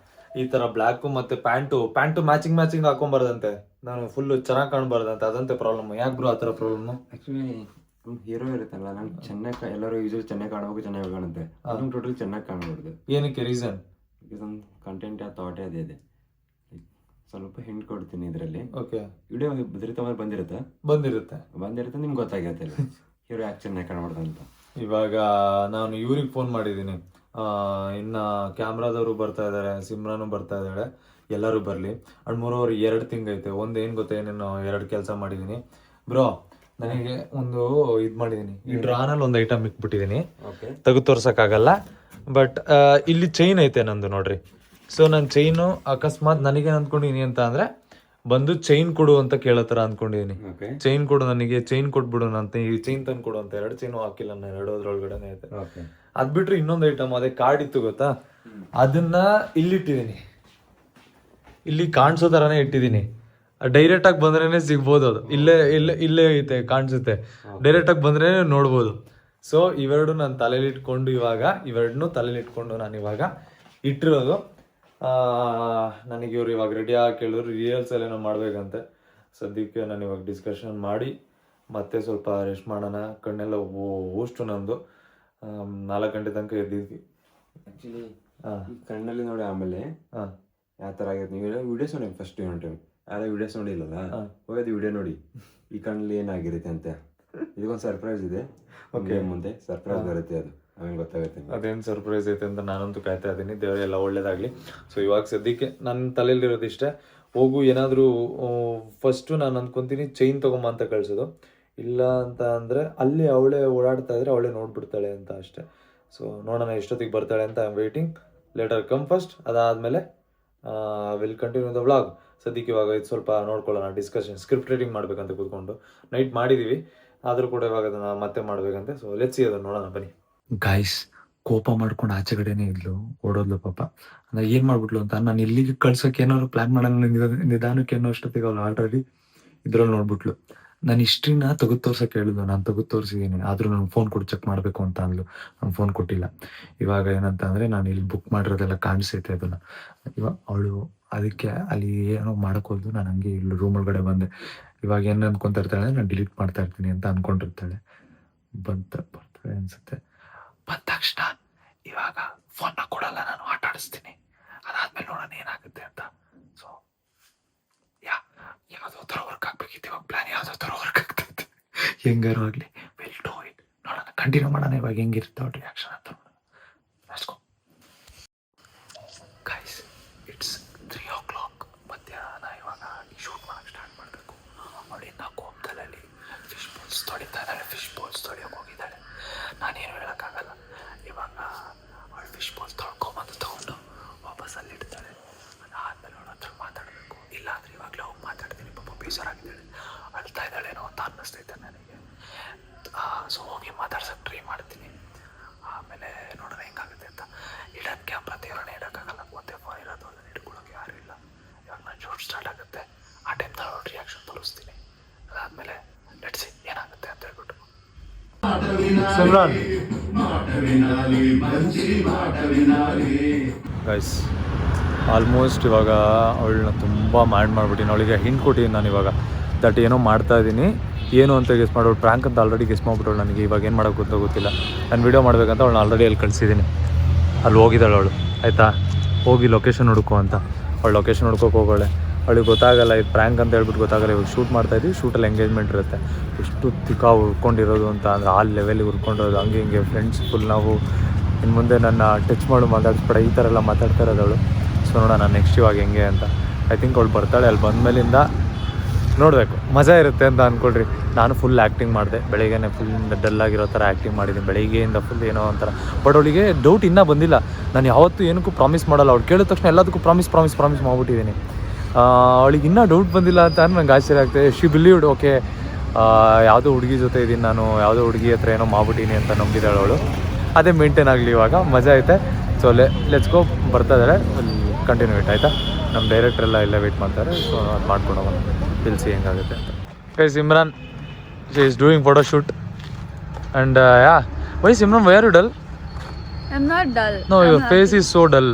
ಈ ಥರ ಬ್ಲ್ಯಾಕು ಮತ್ತು ಪ್ಯಾಂಟು ಮ್ಯಾಚಿಂಗ್ ಹಾಕೊಂಬಾರ್ದಂತೆ, ನಾನು ಫುಲ್ಲು ಚೆನ್ನಾಗಿ ಕಾಣಬಾರ್ದಂತೆ. ಅದಂತೆ ಪ್ರಾಬ್ಲಮ್. ಯಾಕೆ ಬ್ರೋ ಆ ಥರ ಪ್ರಾಬ್ಲಮ್ಮು? ಆ್ಯಕ್ಚುಲಿ ಹೀರೋ ಇರುತ್ತಲ್ಲ, ನಾನು ಚೆನ್ನಾಗಿ ಎಲ್ಲರೂ ಯೂಸಲ್ಲಿ ಚೆನ್ನಾಗಿ ಕಾಣಬೇಕು, ಚೆನ್ನಾಗಿ ಕಾಣುತ್ತೆ. ಅದನ್ನು ಟೋಟಲ್ ಚೆನ್ನಾಗಿ ಕಾಣಬಾರ್ದು. ಏನಕ್ಕೆ ರೀಸನ್? ಬಿಕಾಸ್ ಒಂದು ಕಂಟೆಂಟ್ ಆ ಥಾಟೇ ಅದೇ ಇದೆ. ಸ್ವಲ್ಪ ಹಿಂಟ್ ಕೊಡ್ತೀನಿ ಇದರಲ್ಲಿ. ಓಕೆ. ವಿಡಿಯೋ ಭದ್ರತವಾಗಿ ಬಂದಿರುತ್ತೆ ನಿಮ್ಗೆ ಗೊತ್ತಾಗಿರುತ್ತೆ ಹೀರೋ ಯಾಕೆ ಚೆನ್ನಾಗಿ ಕಾಣಬಾರ್ದು ಅಂತ. ಇವಾಗ ನಾನು ಇವ್ರಿಗೆ ಫೋನ್ ಮಾಡಿದ್ದೀನಿ, ಇನ್ನು ಕ್ಯಾಮ್ರಾದವರು ಬರ್ತಾ ಇದ್ದಾರೆ, ಸಿಮ್ರಾನು ಬರ್ತಾ ಇದ್ದಾಳೆ, ಎಲ್ಲರೂ ಬರಲಿ. ಅಂಡ್ ಮೂರವರು 2 ತಿಂಗೈತೆ. ಒಂದು ಏನು ಗೊತ್ತಾ, ಏನೇನು 2 ಕೆಲಸ ಮಾಡಿದ್ದೀನಿ ಬ್ರೋ. ನನಗೆ ಒಂದು ಇದು ಮಾಡಿದ್ದೀನಿ, ಈ ಡ್ರಾನಲ್ಲಿ ಒಂದು ಐಟಮ್ ಇಟ್ಬಿಟ್ಟಿದ್ದೀನಿ, ತೆಗೆದು ತೋರ್ಸೋಕ್ಕಾಗಲ್ಲ. ಬಟ್ ಇಲ್ಲಿ ಚೈನ್ ಐತೆ ನಂದು ನೋಡ್ರಿ. ಸೊ ನನ್ನ ಚೈನು ಅಕಸ್ಮಾತ್ ನನಗೇನು ಅಂದ್ಕೊಂಡಿದ್ದೀನಿ ಅಂತ ಅಂದರೆ ಬಂದು ಚೈನ್ ಕೊಡು ಅಂತ ಕೇಳೋ ಥರ ಅಂದ್ಕೊಂಡಿದ್ದೀನಿ. ಚೈನ್ ಕೊಡು, ನನಗೆ ಚೈನ್ ಕೊಟ್ಬಿಡು ಅಂತ. ಈ ಚೈನ್ ತಂದು ಕೊಡು ಅಂತ 2 ಚೈನು ಹಾಕಿಲ್ಲ ನಾನು, 2 ಅದ್ರೊಳಗಡೆ ಐತೆ. ಅದ್ ಬಿಟ್ರೆ ಇನ್ನೊಂದು ಐಟಮ್, ಅದೇ ಕಾರ್ಡ್ ಇತ್ತು ಗೊತ್ತಾ, ಅದನ್ನ ಇಲ್ಲಿಟ್ಟಿದ್ದೀನಿ. ಇಲ್ಲಿ ಕಾಣಿಸೋ ಥರನೇ ಇಟ್ಟಿದ್ದೀನಿ. ಡೈರೆಕ್ಟಾಗಿ ಬಂದ್ರೇ ಸಿಗ್ಬೋದು ಅದು. ಇಲ್ಲೇ ಐತೆ, ಕಾಣಿಸುತ್ತೆ. ಡೈರೆಕ್ಟಾಗಿ ಬಂದ್ರೆ ನೋಡ್ಬೋದು. ಸೊ ಇವೆರಡು ನಾನು ತಲೆಯಲ್ಲಿ ಇಟ್ಕೊಂಡು ನಾನು ಇವಾಗ ಇಟ್ಟಿರೋದು. ನನಗೆ ಇವ್ರು ಇವಾಗ ರೆಡಿ ಆಗಿ ಕೇಳಿದ್ರು, ರಿಹರ್ಸಲ್ ಏನೋ ಮಾಡ್ಬೇಕಂತೆ. ಸದ್ಯಕ್ಕೆ ನಾನು ಇವಾಗ ಡಿಸ್ಕಷನ್ ಮಾಡಿ ಮತ್ತೆ ಸ್ವಲ್ಪ ರೆಸ್ಟ್ ಮಾಡೋಣ. ಕಣ್ಣೆಲ್ಲ ಓಷ್ಟು ನಂದು 4 ಗಂಟೆ ತನಕ ಎದ್ದಿದ್ವಿ. ಆ್ಯಕ್ಚುಲಿ ಕಣ್ಣಲ್ಲಿ ನೋಡಿ ಆಮೇಲೆ ಯಾವ ಥರ ಆಗಿರುತ್ತೆ. ನೀವು ವಿಡಿಯೋಸ್ ನೋಡಿ ಫಸ್ಟ್ ಟೈಮ್ ಯಾರೋ ವಿಡಿಯೋಸ್ ನೋಡಿಲ್ಲಲ್ಲ, ಹೋಗೋದು ವಿಡಿಯೋ ನೋಡಿ ಈ ಕಣ್ಣಲ್ಲಿ ಏನಾಗಿರುತ್ತೆ ಅಂತ. ಇದಕ್ಕೊಂದು ಸರ್ಪ್ರೈಸ್ ಇದೆ, ಮುಂದೆ ಸರ್ಪ್ರೈಸ್ ಬರುತ್ತೆ, ಅದು ಆಮೇಲೆ ಗೊತ್ತಾಗುತ್ತೆ. ಅದೇನು ಸರ್ಪ್ರೈಸ್ ಐತೆ ಅಂತ ನಾನಂತೂ ಕಾಯ್ತಾ ಇದ್ದೀನಿ. ದೇವರೆಲ್ಲ ಒಳ್ಳೇದಾಗಲಿ. ಸೊ ಇವಾಗ ಸದ್ಯಕ್ಕೆ ನನ್ನ ತಲೆಯಲ್ಲಿರೋದು ಇಷ್ಟೇ, ಹೋಗು ಏನಾದರೂ ಫಸ್ಟು ನಾನು ಅಂದ್ಕೊತೀನಿ ಚೈನ್ ತೊಗೊಂಬ ಅಂತ ಕಳಿಸೋದು, ಇಲ್ಲ ಅಂತ ಅಂದರೆ ಅಲ್ಲಿ ಅವಳೇ ಓಡಾಡ್ತಾ ಇದ್ರೆ ಅವಳೇ ನೋಡ್ಬಿಡ್ತಾಳೆ ಅಂತ ಅಷ್ಟೇ. ಸೊ ನೋಡೋಣ ಎಷ್ಟೊತ್ತಿಗೆ ಬರ್ತಾಳೆ ಅಂತ. I am waiting, letter come first, ಅದಾದಮೇಲೆ ವಿಲ್ ಕಂಟಿನ್ಯೂ ದ ವ್ಲಾಗ್. ಸದ್ಯಕ್ಕೆ ಇವಾಗ ಇದು ಸ್ವಲ್ಪ ನೋಡ್ಕೊಳ್ಳೋಣ, ಡಿಸ್ಕಷನ್ ಸ್ಕ್ರಿಪ್ಟ್ ರೈಟಿಂಗ್ ಮಾಡಬೇಕಂತ ಕೂತ್ಕೊಂಡು ನೈಟ್ ಮಾಡಿದ್ದೀವಿ, ಆದರೂ ಕೂಡ ಇವಾಗ ಅದನ್ನು ಮತ್ತೆ ಮಾಡಬೇಕಂತೆ. ಸೊ ಲೆಟ್ಸ್ ಸಿ, ಅದನ್ನು ನೋಡೋಣ ಬನ್ನಿ. ಗಾಯ್ಸ್ ಕೋಪ ಮಾಡ್ಕೊಂಡು ಆಚೆ ಕಡೆನೇ ಇದ್ಲು, ಓಡೋದ್ಲು ಪಾಪ. ಅಂದ್ರೆ ಏನು ಮಾಡ್ಬಿಟ್ಲು ಅಂತ, ನಾನು ಇಲ್ಲಿಗೆ ಕಳ್ಸೋಕೆ ಏನಾದ್ರು ಪ್ಲ್ಯಾನ್ ಮಾಡೋಣ ನಿಧಾನಕ್ಕೆ ಅನ್ನೋ ಅಷ್ಟೊತ್ತಿಗೆ ಅವಳು ಆಲ್ರೆಡಿ ಇದ್ರಲ್ಲಿ ನೋಡ್ಬಿಟ್ಲು. ನಾನು ಹಿಸ್ಟ್ರಿನ ತೆಗೆದು ತೋರ್ಸೋಕೆ ಹೇಳಿದ್ಲು, ನಾನು ತೆಗೆದು ತೋರಿಸಿದ್ದೀನಿ, ಆದರೂ ನಾನು ಫೋನ್ ಕೊಟ್ಟು ಚೆಕ್ ಮಾಡಬೇಕು ಅಂತ ಅಂದ್ಲು. ನಾನು ಫೋನ್ ಕೊಟ್ಟಿಲ್ಲ. ಇವಾಗ ಏನಂತ ಅಂದರೆ ನಾನು ಇಲ್ಲಿ ಬುಕ್ ಮಾಡಿರೋದೆಲ್ಲ ಕಾಣಿಸೈತೆ ಅದನ್ನು. ಇವಾಗ ಅವಳು ಅದಕ್ಕೆ ಅಲ್ಲಿ ಏನೋ ಮಾಡೋಕ್ಕೋದು, ನಾನು ಹಂಗೆ ಇಲ್ಲಿ ರೂಮ್ ಒಳಗಡೆ ಬಂದೆ. ಇವಾಗ ಏನು ಅನ್ಕೊತಾ ಇರ್ತಾಳೆ, ನಾನು ಡಿಲೀಟ್ ಮಾಡ್ತಾ ಇರ್ತೀನಿ ಅಂತ ಅಂದ್ಕೊಂಡಿರ್ತಾಳೆ. ಬರ್ತಾಳೆ ಅನಿಸುತ್ತೆ. ಬಂದ ತಕ್ಷಣ ಇವಾಗ ಫೋನ್ನ ಕೊಡಲ್ಲ, ನಾನು ಆಟ ಆಡಿಸ್ತೀನಿ, ಅದಾದ್ಮೇಲೆ ನೋಡೋಣ ಏನಾಗುತ್ತೆ ಅಂತ. ಸೊ ಯಾವುದೋ ಥರ ವರ್ಕ್ ಆಗ್ಬೇಕಿತ್ತು, ಇವಾಗ ಪ್ಲಾನ್ ಯಾವುದೋ ಥರ ವರ್ಕ್ ಆಗ್ತೈತೆ. ಹೆಂಗಾರು ಆಗಲಿ, ವಿಲ್ ಡೂ ಇಟ್. ನೋಡೋಣ, ಕಂಟಿನ್ಯೂ ಮಾಡೋಣ ಇವಾಗ ಹೆಂಗಿರುತ್ತೆ ಅವ್ರ ರಿಯಾಕ್ಷನ್ ಅಂತ. Let's go guys, it's 3 o'clock ಮಧ್ಯಾಹ್ನ. ಇವಾಗ ಶೂಟ್ ಮಾಡೋಕ್ಕೆ ಸ್ಟಾರ್ಟ್ ಮಾಡಬೇಕು. ಅವಳಿಂದ ಕೋಪದಲ್ಲಿ ಫಿಶ್ ಬೋಲ್ಸ್ ತೊಳಿತಾ ಇದ್ದಾಳೆ, ಫಿಶ್ ಬೋಲ್ಸ್ ತೊಳೆಯೋಕೆ ಹೋಗಿದ್ದಾಳೆ. ನಾನೇನು ಹೇಳೋಕ್ಕಾಗಲ್ಲ. ಇವಾಗ ಅವಳು ಫಿಶ್ ಬೋಲ್ಸ್ ತೊಳ್ಕೊಂಬಂದು ತೊಗೊಂಡು ವಾಪಸ್ ಅಲ್ಲಿ ಇಡ್ತಾಳೆ. ಅದಾದಮೇಲೆ ಅವಳ ಹತ್ರ ಮಾತಾಡಬೇಕು, ಇಲ್ಲಾಂದರೆ ಇವಾಗಲೇ ಹೋಗಿ ಮಾತಾಡ್ತೀನಿ. ಪಾಪ ಬೇಜಾರಾಗಿದ್ದಾಳೆ, ಅಳ್ತಾ ಇದ್ದಾಳೇನೋ ಅಂತ ಅನ್ನಿಸ್ತೈತೆ ನನಗೆ. ಸೊ ಹೋಗಿ ಮಾತಾಡ್ಸೋಕ್ಕೆ ಟ್ರೈ ಮಾಡ್ತೀನಿ, ಆಮೇಲೆ ನೋಡೋಣ ಹೆಂಗಾಗುತ್ತೆ ಅಂತ. ಇಡೋದು ಕ್ಯಾಮ್ರಾ ತೀವ್ರನೇ ಇಡೋಕ್ಕಾಗಲ್ಲ, ಒಂದೇ ಫೋನ್ ಇರೋದು, ಅದನ್ನು ಇಟ್ಕೊಳ್ಳೋಕೆ ಯಾರೂ ಇಲ್ಲ. ಇವಾಗ ನಾನು ಶೂಟ್ ಸ್ಟಾರ್ಟ್ ಆಗುತ್ತೆ, ಆ ಟೈಮ್ನ ಅವಳು ರಿಯಾಕ್ಷನ್ ತೋರಿಸ್ತೀನಿ. ಅದಾದಮೇಲೆ ಲೆಟ್ಸ್ ಸಿ ಏನಾಗುತ್ತೆ ಅಂತ ಹೇಳ್ಬಿಟ್ಟು. ಸಿಮ್ರಾನ್ ಗೈಸ್, ಆಲ್ಮೋಸ್ಟ್ ಇವಾಗ ಅವಳನ್ನ ತುಂಬ ಮಾಡಿಬಿಟ್ಟಿನಿ. ಅವಳಿಗೆ ಹಿಂಟ್ ಕೊಟ್ಟಿದ್ದೀನಿ ನಾನು ಇವಾಗ, ದಟ್ ಏನೋ ಮಾಡ್ತಾ ಇದ್ದೀನಿ, ಏನು ಅಂತ ಗೆಸ್ ಮಾಡೋಳು. ಪ್ರ್ಯಾಂಕ್ ಅಂತ ಆಲ್ರೆಡಿ ಗೆಸ್ ಮಾಡಿಬಿಟ್ಟವಳು. ನನಗೆ ಇವಾಗ ಏನು ಮಾಡೋಕ್ಕೆ ಗೊತ್ತಿಲ್ಲ. ನಾನು ವೀಡಿಯೋ ಮಾಡಬೇಕಂತ ಅವಳನ್ನ ಆಲ್ರೆಡಿ ಅಲ್ಲಿ ಕಳಿಸಿದ್ದೀನಿ. ಅಲ್ಲಿ ಹೋಗಿದ್ದಾಳೆ ಅವಳು, ಆಯಿತಾ, ಹೋಗಿ ಲೊಕೇಶನ್ ಹುಡುಕೋ ಅಂತ. ಅವಳು ಲೊಕೇಶನ್ ಹುಡ್ಕೋಕೆ ಹೋಗೋಳೆ. ಅವಳಿಗೆ ಗೊತ್ತಾಗಲ್ಲ ಇದು ಪ್ರ್ಯಾಂಕ್ ಅಂತ ಹೇಳ್ಬಿಟ್ಟು ಗೊತ್ತಾಗಲ್ಲ. ಇವಾಗ ಶೂಟ್ ಮಾಡ್ತಾಯಿದ್ವಿ, ಶೂಟಲ್ಲಿ ಎಂಗೇಜ್ಮೆಂಟ್ ಇರುತ್ತೆ. ಎಷ್ಟು ತಿಕ್ಕಾ ಹುರ್ಕೊಂಡಿರೋದು ಅಂತ ಅಂದರೆ ಆ ಲೆವೆಲಿಗೆ ಹುರ್ಕೊಂಡಿರೋದು, ಹಂಗೆ ಹಿಂಗೆ ಫ್ರೆಂಡ್ಸ್ ಫುಲ್. ನಾವು ಇನ್ನು ಮುಂದೆ ನನ್ನ ಟಚ್ ಮಾಡು ಮಾತಾಡಿಸ್ಬೇಡ ಈ ಥರ ಎಲ್ಲ ಮಾತಾಡ್ತಾ ಇರೋದು ಅವಳು. ಸೊ ನೋಡೋಣ ನೆಕ್ಸ್ಟ್ ಇವಾಗ ಹೆಂಗೆ ಅಂತ. ಐ ಥಿಂಕ್ ಅವಳು ಬರ್ತಾಳೆ. ಅಲ್ಲಿ ಬಂದಮೇಲಿಂದ ನೋಡಬೇಕು, ಮಜಾ ಇರುತ್ತೆ ಅಂತ ಅಂದ್ಕೊಳ್ರಿ. ನಾನು ಫುಲ್ ಆ್ಯಕ್ಟಿಂಗ್ ಮಾಡಿದೆ, ಬೆಳಿಗ್ಗೆನೇ ಫುಲ್ ಡಲ್ಲಾಗಿರೋ ಥರ ಆ್ಯಕ್ಟಿಂಗ್ ಮಾಡಿದ್ದೀನಿ, ಬೆಳಿಗ್ಗೆಯಿಂದ ಫುಲ್ ಏನೋ ಒಂಥರ. ಬಟ್ ಅವಳಿಗೆ ಡೌಟ್ ಇನ್ನೂ ಬಂದಿಲ್ಲ. ನಾನು ಯಾವತ್ತೂ ಏನಕ್ಕೂ ಪ್ರಾಮಿಸ್ ಮಾಡಲ್ಲ, ಅವಳು ಕೇಳಿದ ತಕ್ಷಣ ಎಲ್ಲದಕ್ಕೂ ಪ್ರಾಮಿಸ್ ಮಾಡ್ಬಿಟ್ಟಿದ್ದೀನಿ. ಅವಳಿಗೆ ಇನ್ನೂ ಡೌಟ್ ಬಂದಿಲ್ಲ ಅಂತ ನಂಗೆ ಆಶ್ಚರ್ಯ ಆಗ್ತದೆ. ಶಿ ಬಿಲೀವ್ಡ್, ಓಕೆ ಯಾವುದೋ ಹುಡುಗಿ ಜೊತೆ ಇದ್ದೀನಿ ನಾನು, ಯಾವುದೋ ಹುಡುಗಿ ಹತ್ರ ಏನೋ ಮಾಡ್ಬಿಟ್ಟೀನಿ ಅಂತ ನಂಬಿದ್ದಾಳೆ ಅವಳು. ಅದೇ ಮೇಂಟೈನ್ ಆಗಲಿ, ಇವಾಗ ಮಜಾ ಐತೆ. ಸೊ ಲೆಟ್ಸ್ ಗೋ, ಬರ್ತಾ ಇದ್ದಾರೆ, ಕಂಟಿನ್ಯೂ ಇಟ್ ಆಯಿತಾ. ನಮ್ಮ ಡೈರೆಕ್ಟ್ರೆಲ್ಲ ಇಲ್ಲ ವೆಯ್ಟ್ ಮಾಡ್ತಾರೆ. ಸೊ ಅದು ಮಾಡ್ಕೊಂಡು ಹೋಗೋಣ, ತಿಳಿಸಿ ಹೆಂಗಾಗುತ್ತೆ ಅಂತ. Okay, Simran, she is doing photo shoot, and yeah. Why Simran? Why are you dull? I'm not dull. No, your face is so dull.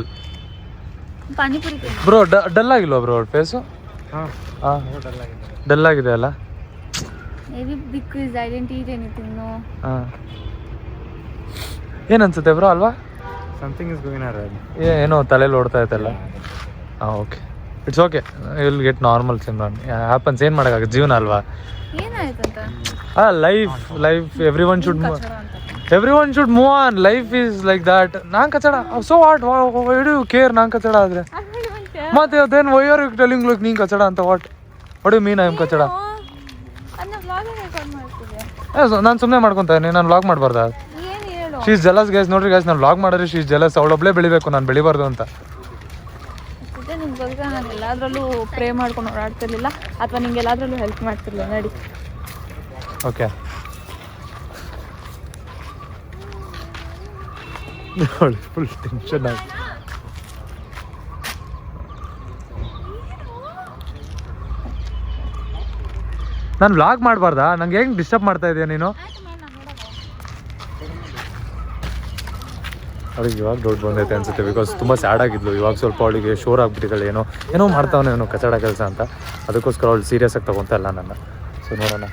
Pani puri Bro, dull ಆಗಿಲ್ವಾ ಬ್ರೋ ಅವ್ರ ಫೇಸು? ಹಾಂ, ಡಲ್ ಆಗಿದೆ ಅಲ್ಲ. Maybe because I didn't eat anything, no. ಹಾಂ, ಏನು ಅನ್ಸುತ್ತೆ bro ಅಲ್ವಾ? Something is going on. ಏನೋ ತಲೆಯಲ್ಲಿ ಓಡ್ತಾ ಇತ್ತಲ್ಲ. ಹಾಂ, okay, it's okay, will get normal. Simran, happens, ಏನು ಮಾಡೋಕ್ಕಾಗುತ್ತೆ, ಜೀವನ ಅಲ್ವಾ. ಏನಾಯ್ತಂತ? Life everyone should move on. Life is like that. ನಾನು ಕಚಡ, so what, why do you care? ನಾನು ಕಚಡ ಆದರೆ ಮತ್ತೆ ಅದೇನು why are you telling like ನೀನು ಕಚಡ ಅಂತ? What do you mean I am ಕಚಡ? ನಾನು ಸುಮ್ಮನೆ ಮಾಡ್ಕೊತಾ ಇದ್ದೀನಿ, ನಾನು vlog ಮಾಡಬಾರ್ದಾ? She is jealous guys. ನೋಡ್ರಿ ಗೈಸ್, ನಾನು ವ್ಲಾಗ್ ಮಾಡಿದ್ರೆ ಶೀ ಇಸ್ ಜೆಲಸ್. ಅವಳೊಬ್ಳೇ ಬೆಳಿಬೇಕು, ನಾನು ಬೆಳಿಬಾರ್ದು ಅಂತ. ನಿಮ್ಗೋಸ್ಕರ ನಾನು ಎಲ್ಲಾದ್ರಲ್ಲೂ ಪ್ರೇ ಮಾಡ್ಕೊಂಡು ಓಡಾಡ್ತಿರ್ಲಿಲ್ಲ, ಅಥವಾ ನಿಂಗೆ ಎಲ್ಲಾದ್ರಲ್ಲೂ ಹೆಲ್ಪ್ ಮಾಡ್ತಿರ್ಲಿಲ್ಲ. ನಡಿ. ಓಕೆ, ಫುಲ್ ಟೆನ್ಷನ್ ಆಗಿ. ನಾನು ವ್ಲಾಗ್ ಮಾಡಬಾರ್ದಾ? ನಂಗೆ ಹೆಂಗೆ ಡಿಸ್ಟರ್ಬ್ ಮಾಡ್ತಾ ಇದೆಯಾ ನೀನು? ಅವಳಿಗೆ ಇವಾಗ ಡೌಟ್ ಬಂದೈತೆ ಅನ್ಸುತ್ತೆ, ಬಿಕಾಸ್ ತುಂಬ ಸ್ಯಾಡ್ ಆಗಿದ್ಲು. ಇವಾಗ ಸ್ವಲ್ಪ ಅವಳಿಗೆ ಶೋರ್ ಆಗಿಬಿಟ್ಟಿದ್ದಾಳೆ, ಏನೋ ಮಾಡ್ತಾವನೇನೋ ಕಚಡ ಕೆಲಸ ಅಂತ. ಅದಕ್ಕೋಸ್ಕರ ಅವಳು ಸೀರಿಯಸ್ ಆಗಿ ತೊಗೊತಾ ಇಲ್ಲ ನನ್ನ. ಸೊ ನೋಡೋಣ,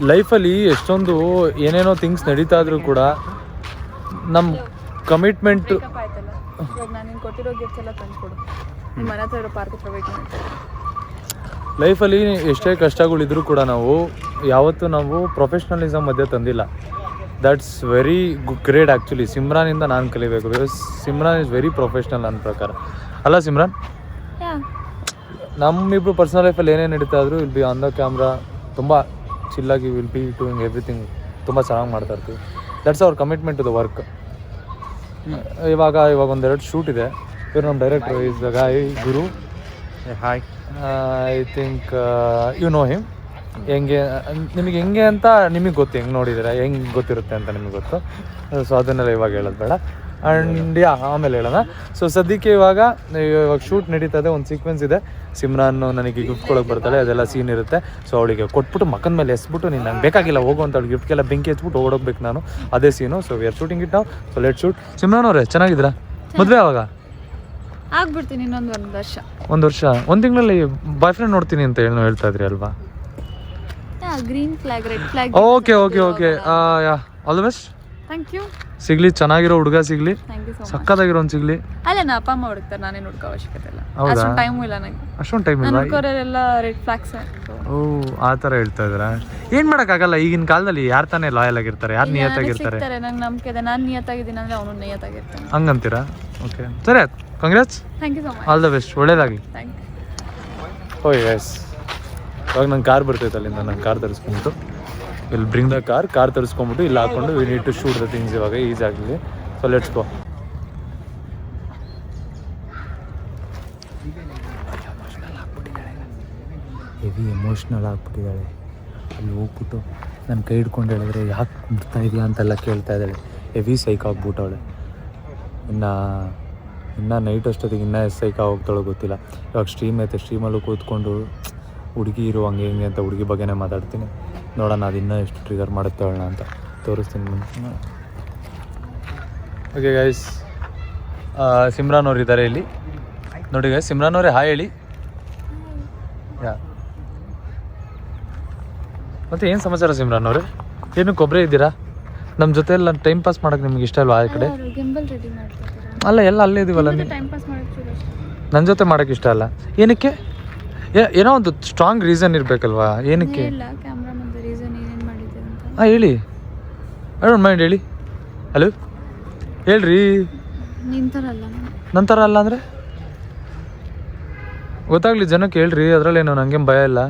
ಲೈಫಲ್ಲಿ ಎಷ್ಟೊಂದು ಏನೇನೋ ಥಿಂಗ್ಸ್ ನಡೀತಾ ಇದ್ರೂ ಕೂಡ ನಮ್ಮ ಕಮಿಟ್ಮೆಂಟ್. ನಾನು ಕೊಟ್ಟಿರೋ ಗಿಫ್ಟ್ಸ್ ಎಲ್ಲ ತಂದ್ಕೊಡು. ನಿಮ್ಮ ಮನೆ ಹತ್ರ ಇರೋ ಪಾರ್ಕ್ ಹತ್ರ ವೇಟ್ ಮಾಡ್ತಾರೆ. ಲೈಫಲ್ಲಿ ಎಷ್ಟೇ ಕಷ್ಟಗಳಿದ್ರೂ ಕೂಡ ಯಾವತ್ತೂ ನಾವು ಪ್ರೊಫೆಷ್ನಲಿಸಮ್ ಮಧ್ಯೆ ತಂದಿಲ್ಲ. That's very great actually. ಸಿಮ್ರಾನಿಂದ ನಾನು ಕಲಿಬೇಕು. Because Simran is very professional ನನ್ನ ಪ್ರಕಾರ. ಅಲ್ಲ ಸಿಮ್ರಾನ್? ನಮ್ಮಿಬ್ರು ಪರ್ಸನಲ್ ಲೈಫಲ್ಲಿ ಏನೇನು ನಡೀತಾ ಇದ್ರು will be on the camera ತುಂಬ ಚಿಲ್ಲಾಗಿ ವಿಲ್ ಬಿ ಡೂಯಿಂಗ್ ಎವ್ರಿಥಿಂಗ್. ತುಂಬ ಚೆನ್ನಾಗಿ ಮಾಡ್ತಾ ಇರ್ತೀವಿ. That's our commitment to the work. ಇವಾಗ ಒಂದೆರಡು ಶೂಟ್ ಇದೆ. ಇವ್ರು ನಮ್ಮ director is the guy Guru. Hi. I think you know him. ನಿಮಗೆ ಹೆಂಗೆ ಅಂತ ನಿಮಗೆ ಗೊತ್ತು, ಹೆಂಗೆ ನೋಡಿದ್ದೀರಾ, ಹೆಂಗೆ ಗೊತ್ತಿರುತ್ತೆ ಅಂತ ನಿಮಗೆ ಗೊತ್ತು. ಸೊ ಅದನ್ನೆಲ್ಲ ಇವಾಗ ಹೇಳೋದು ಬೇಡ. ಆ್ಯಂಡ್ ಆಮೇಲೆ ಹೇಳೋಣ. ಸೊ ಸದ್ಯಕ್ಕೆ ಇವಾಗ ಶೂಟ್ ನಡೀತಾ ಇದೆ. ಒಂದು ಸೀಕ್ವೆನ್ಸ್ ಇದೆ. ಸಿಮ್ರಾನ್ ನನಗೆ ಗಿಫ್ಟ್ ಕೊಡೋಕೆ ಬರ್ತಾಳೆ, ಅದೆಲ್ಲ ಸೀನ್ ಇರುತ್ತೆ. ಸೊ ಅವಳಿಗೆ ಕೊಟ್ಬಿಟ್ಟು ಮಕ್ಕನ ಮೇಲೆ ಎಸ್ಬಿಟ್ಟು ನೀನು ನಂಗೆ ಬೇಕಾಗಿಲ್ಲ ಹೋಗು ಅಂತ ಅವಳು ಗಿಫ್ಟ್ಗೆಲ್ಲ ಬೆಂಕಿ ಹಚ್ಬಿಟ್ಟು ಓಡೋಗ್ಬೇಕು ನಾನು. ಅದೇ scene. So we are shooting it ನಾವು. So let shoot. ಸಿಮ್ರಾನ್ ಅವರೇ ಚೆನ್ನಾಗಿದ್ದೀರಾ? ಮದುವೆ ಯಾವಾಗ ಆಗ್ಬಿಡ್ತೀನಿ? ಇನ್ನೊಂದು 1 ವರ್ಷ. 1 ವರ್ಷ? 1 ತಿಂಗಳಲ್ಲಿ ಬಾಯ್ ಫ್ರೆಂಡ್ ನೋಡ್ತೀನಿ ಅಂತ ಹೇಳ್ತಾ ಇದ್ರಿ ಅಲ್ವಾ? Green flag, red flag. Okay yeah all the best. Thank you. ಸಿಗ್ಲಿ, ಚೆನ್ನಾಗಿರೋ ಹುಡುಗ ಸಿಗ್ಲಿ, ಥ್ಯಾಂಕ್ ಯು ಸೊ ಮಚ್. ಸಕ್ಕತ್ತಾಗಿರೋನ್ ಸಿಗ್ಲಿ. ಅಲ್ಲ ನಾ ಅಪ್ಪ ಅಮ್ಮ ಹುಡುಕ್ತಾರೆ, ನಾನೇನು ಹುಡುಕೋ ಅವಶ್ಯಕತೆ ಇಲ್ಲ. ಹೌದಾ? ಅಷ್ಟೊಂದು ಟೈಮು ಇಲ್ಲ ನನಗೆ. ಅಷ್ಟೊಂದು ಟೈಮ್ ಇಲ್ಲ? ಹುಡುಕೋರೆಲ್ಲ ರೆಡ್ ಫ್ಲಾಗ್ಸ್. ಓ ಆ ಥರ ಹೇಳ್ತಾ ಇದ್ದೀರಾ? ಏನು ಮಾಡೋಕ್ಕಾಗಲ್ಲ. ಈಗಿನ ಕಾಲದಲ್ಲಿ ಯಾರು ತಾನೇ ಲಾಯಲ್ ಆಗಿರ್ತಾರೆ, ಯಾರು ನಿಯತ್ತಾಗಿರ್ತಾರೆ? ನಂಗೆ ನಂಬಿಕೆ ಇದೆ. ನಾನು ನಿಯತ್ತಾಗಿದ್ದೀನಿ ಅಂದರೆ ಅವನು ನಿಯತ್ತಾಗಿರ್ತಾನೆ. ಹಂಗಂತೀರಾ? ಓಕೆ ಸರಿ ಆಯ್ತು. Congrats. Thank you so much. All the best. ಒಳ್ಳೇದಾಗಲಿ. Thank you. Oh yes. ಇವಾಗ ನಂಗೆ ಕಾರ್ ಬರ್ತೈತೆ ಅಲ್ಲಿಂದ. ನಂಗೆ ಕಾರ್ ತರಿಸ್ಕೊಂಬಿಟ್ಟು ಇಲ್ಲಿ ಬ್ರಿಂಗ್ ದ ಕಾರ್ ತರಿಸ್ಕೊಂಬಿಟ್ಟು ಇಲ್ಲಿ ಹಾಕ್ಕೊಂಡು we need to shoot the things ಇವಾಗ ಈಸಿ ಆಗಲಿ. So let's go. Heavy emotional ಆಗ್ಬಿಟ್ಟಿದ್ದಾಳೆ. ಅಲ್ಲಿ ಹೋಗ್ಬಿಟ್ಟು ನನ್ನ ಕೈ ಹಿಡ್ಕೊಂಡು ಹೇಳಿದ್ರೆ ಯಾಕೆ ಬಿಡ್ತಾ ಇದೆಯಾ ಅಂತೆಲ್ಲ ಕೇಳ್ತಾ ಇದ್ದಾಳೆ. ಹೆವಿ ಸೈಕ್ ಆಗ್ಬಿಟ್ಟವಳೆ. ಇನ್ನು ನೈಟ್ ಅಷ್ಟೊತ್ತಿಗೆ ಇನ್ನೂ ಸೈಕ ಹೋಗ್ತಾಳೋ ಗೊತ್ತಿಲ್ಲ. ಇವಾಗ ಸ್ಟ್ರೀಮ್ ಐತೆ, ಸ್ಟ್ರೀಮಲ್ಲೂ ಕೂತ್ಕೊಂಡು ಹುಡುಗಿ ಇರು ಹಂಗೆ ಹಿಂಗೆ ಅಂತ ಹುಡುಗಿ ಬಗ್ಗೆನೇ ಮಾತಾಡ್ತೀನಿ. ನೋಡೋಣ ಅದು ಇನ್ನೂ ಎಷ್ಟು ಟ್ರಿಗರ್ ಮಾಡುತ್ತೆ ಅವಳನ್ನ ಅಂತ ತೋರಿಸ್ತೀನಿ ಮುಂದೆ. ಓಕೆ ಗೈಸ್, ಸಿಮ್ರಾನ್ ಅವ್ರು ಇದ್ದಾರೆ ಇಲ್ಲಿ ನೋಡಿ. ಗೈಸ್ ಸಿಮ್ರಾನ್ ಅವರೇ ಹಾಯ್ ಹೇಳಿ. ಯಾ ಮತ್ತು ಏನು ಸಮಾಚಾರ ಸಿಮ್ರಾನ್ ಅವರೇ? ಏನಕ್ಕೆ ಒಬ್ಬರೇ ಇದ್ದೀರಾ? ನಮ್ಮ ಜೊತೆ ಎಲ್ಲ ಟೈಮ್ ಪಾಸ್ ಮಾಡೋಕ್ಕೆ ನಿಮ್ಗೆ ಇಷ್ಟ ಅಲ್ವಾ? ಆ ಕಡೆ ಅಲ್ಲ, ಎಲ್ಲ ಅಲ್ಲೇ ಇದೀವಲ್ಲ. ನನ್ನ ಜೊತೆ ಮಾಡೋಕ್ಕೆ ಇಷ್ಟ ಅಲ್ಲ? ಏನಕ್ಕೆ? ಏನೋ ಒಂದು ಸ್ಟ್ರಾಂಗ್ ರೀಸನ್ ಇರಬೇಕಲ್ವಾ? ಏನಕ್ಕೆ? ಹಾಂ ಹೇಳಿ, ಐ ಡೋಂಟ್ ಮೈಂಡ್, ಹೇಳಿ. ಹಲೋ ಹೇಳ್ರಿ. ನಂತರ ಅಲ್ಲ ಅಂದರೆ ಗೊತ್ತಾಗ್ಲಿ ಜನಕ್ಕೆ, ಹೇಳ್ರಿ. ಅದರಲ್ಲೇನು ನನಗೇನು ಭಯ ಇಲ್ಲ.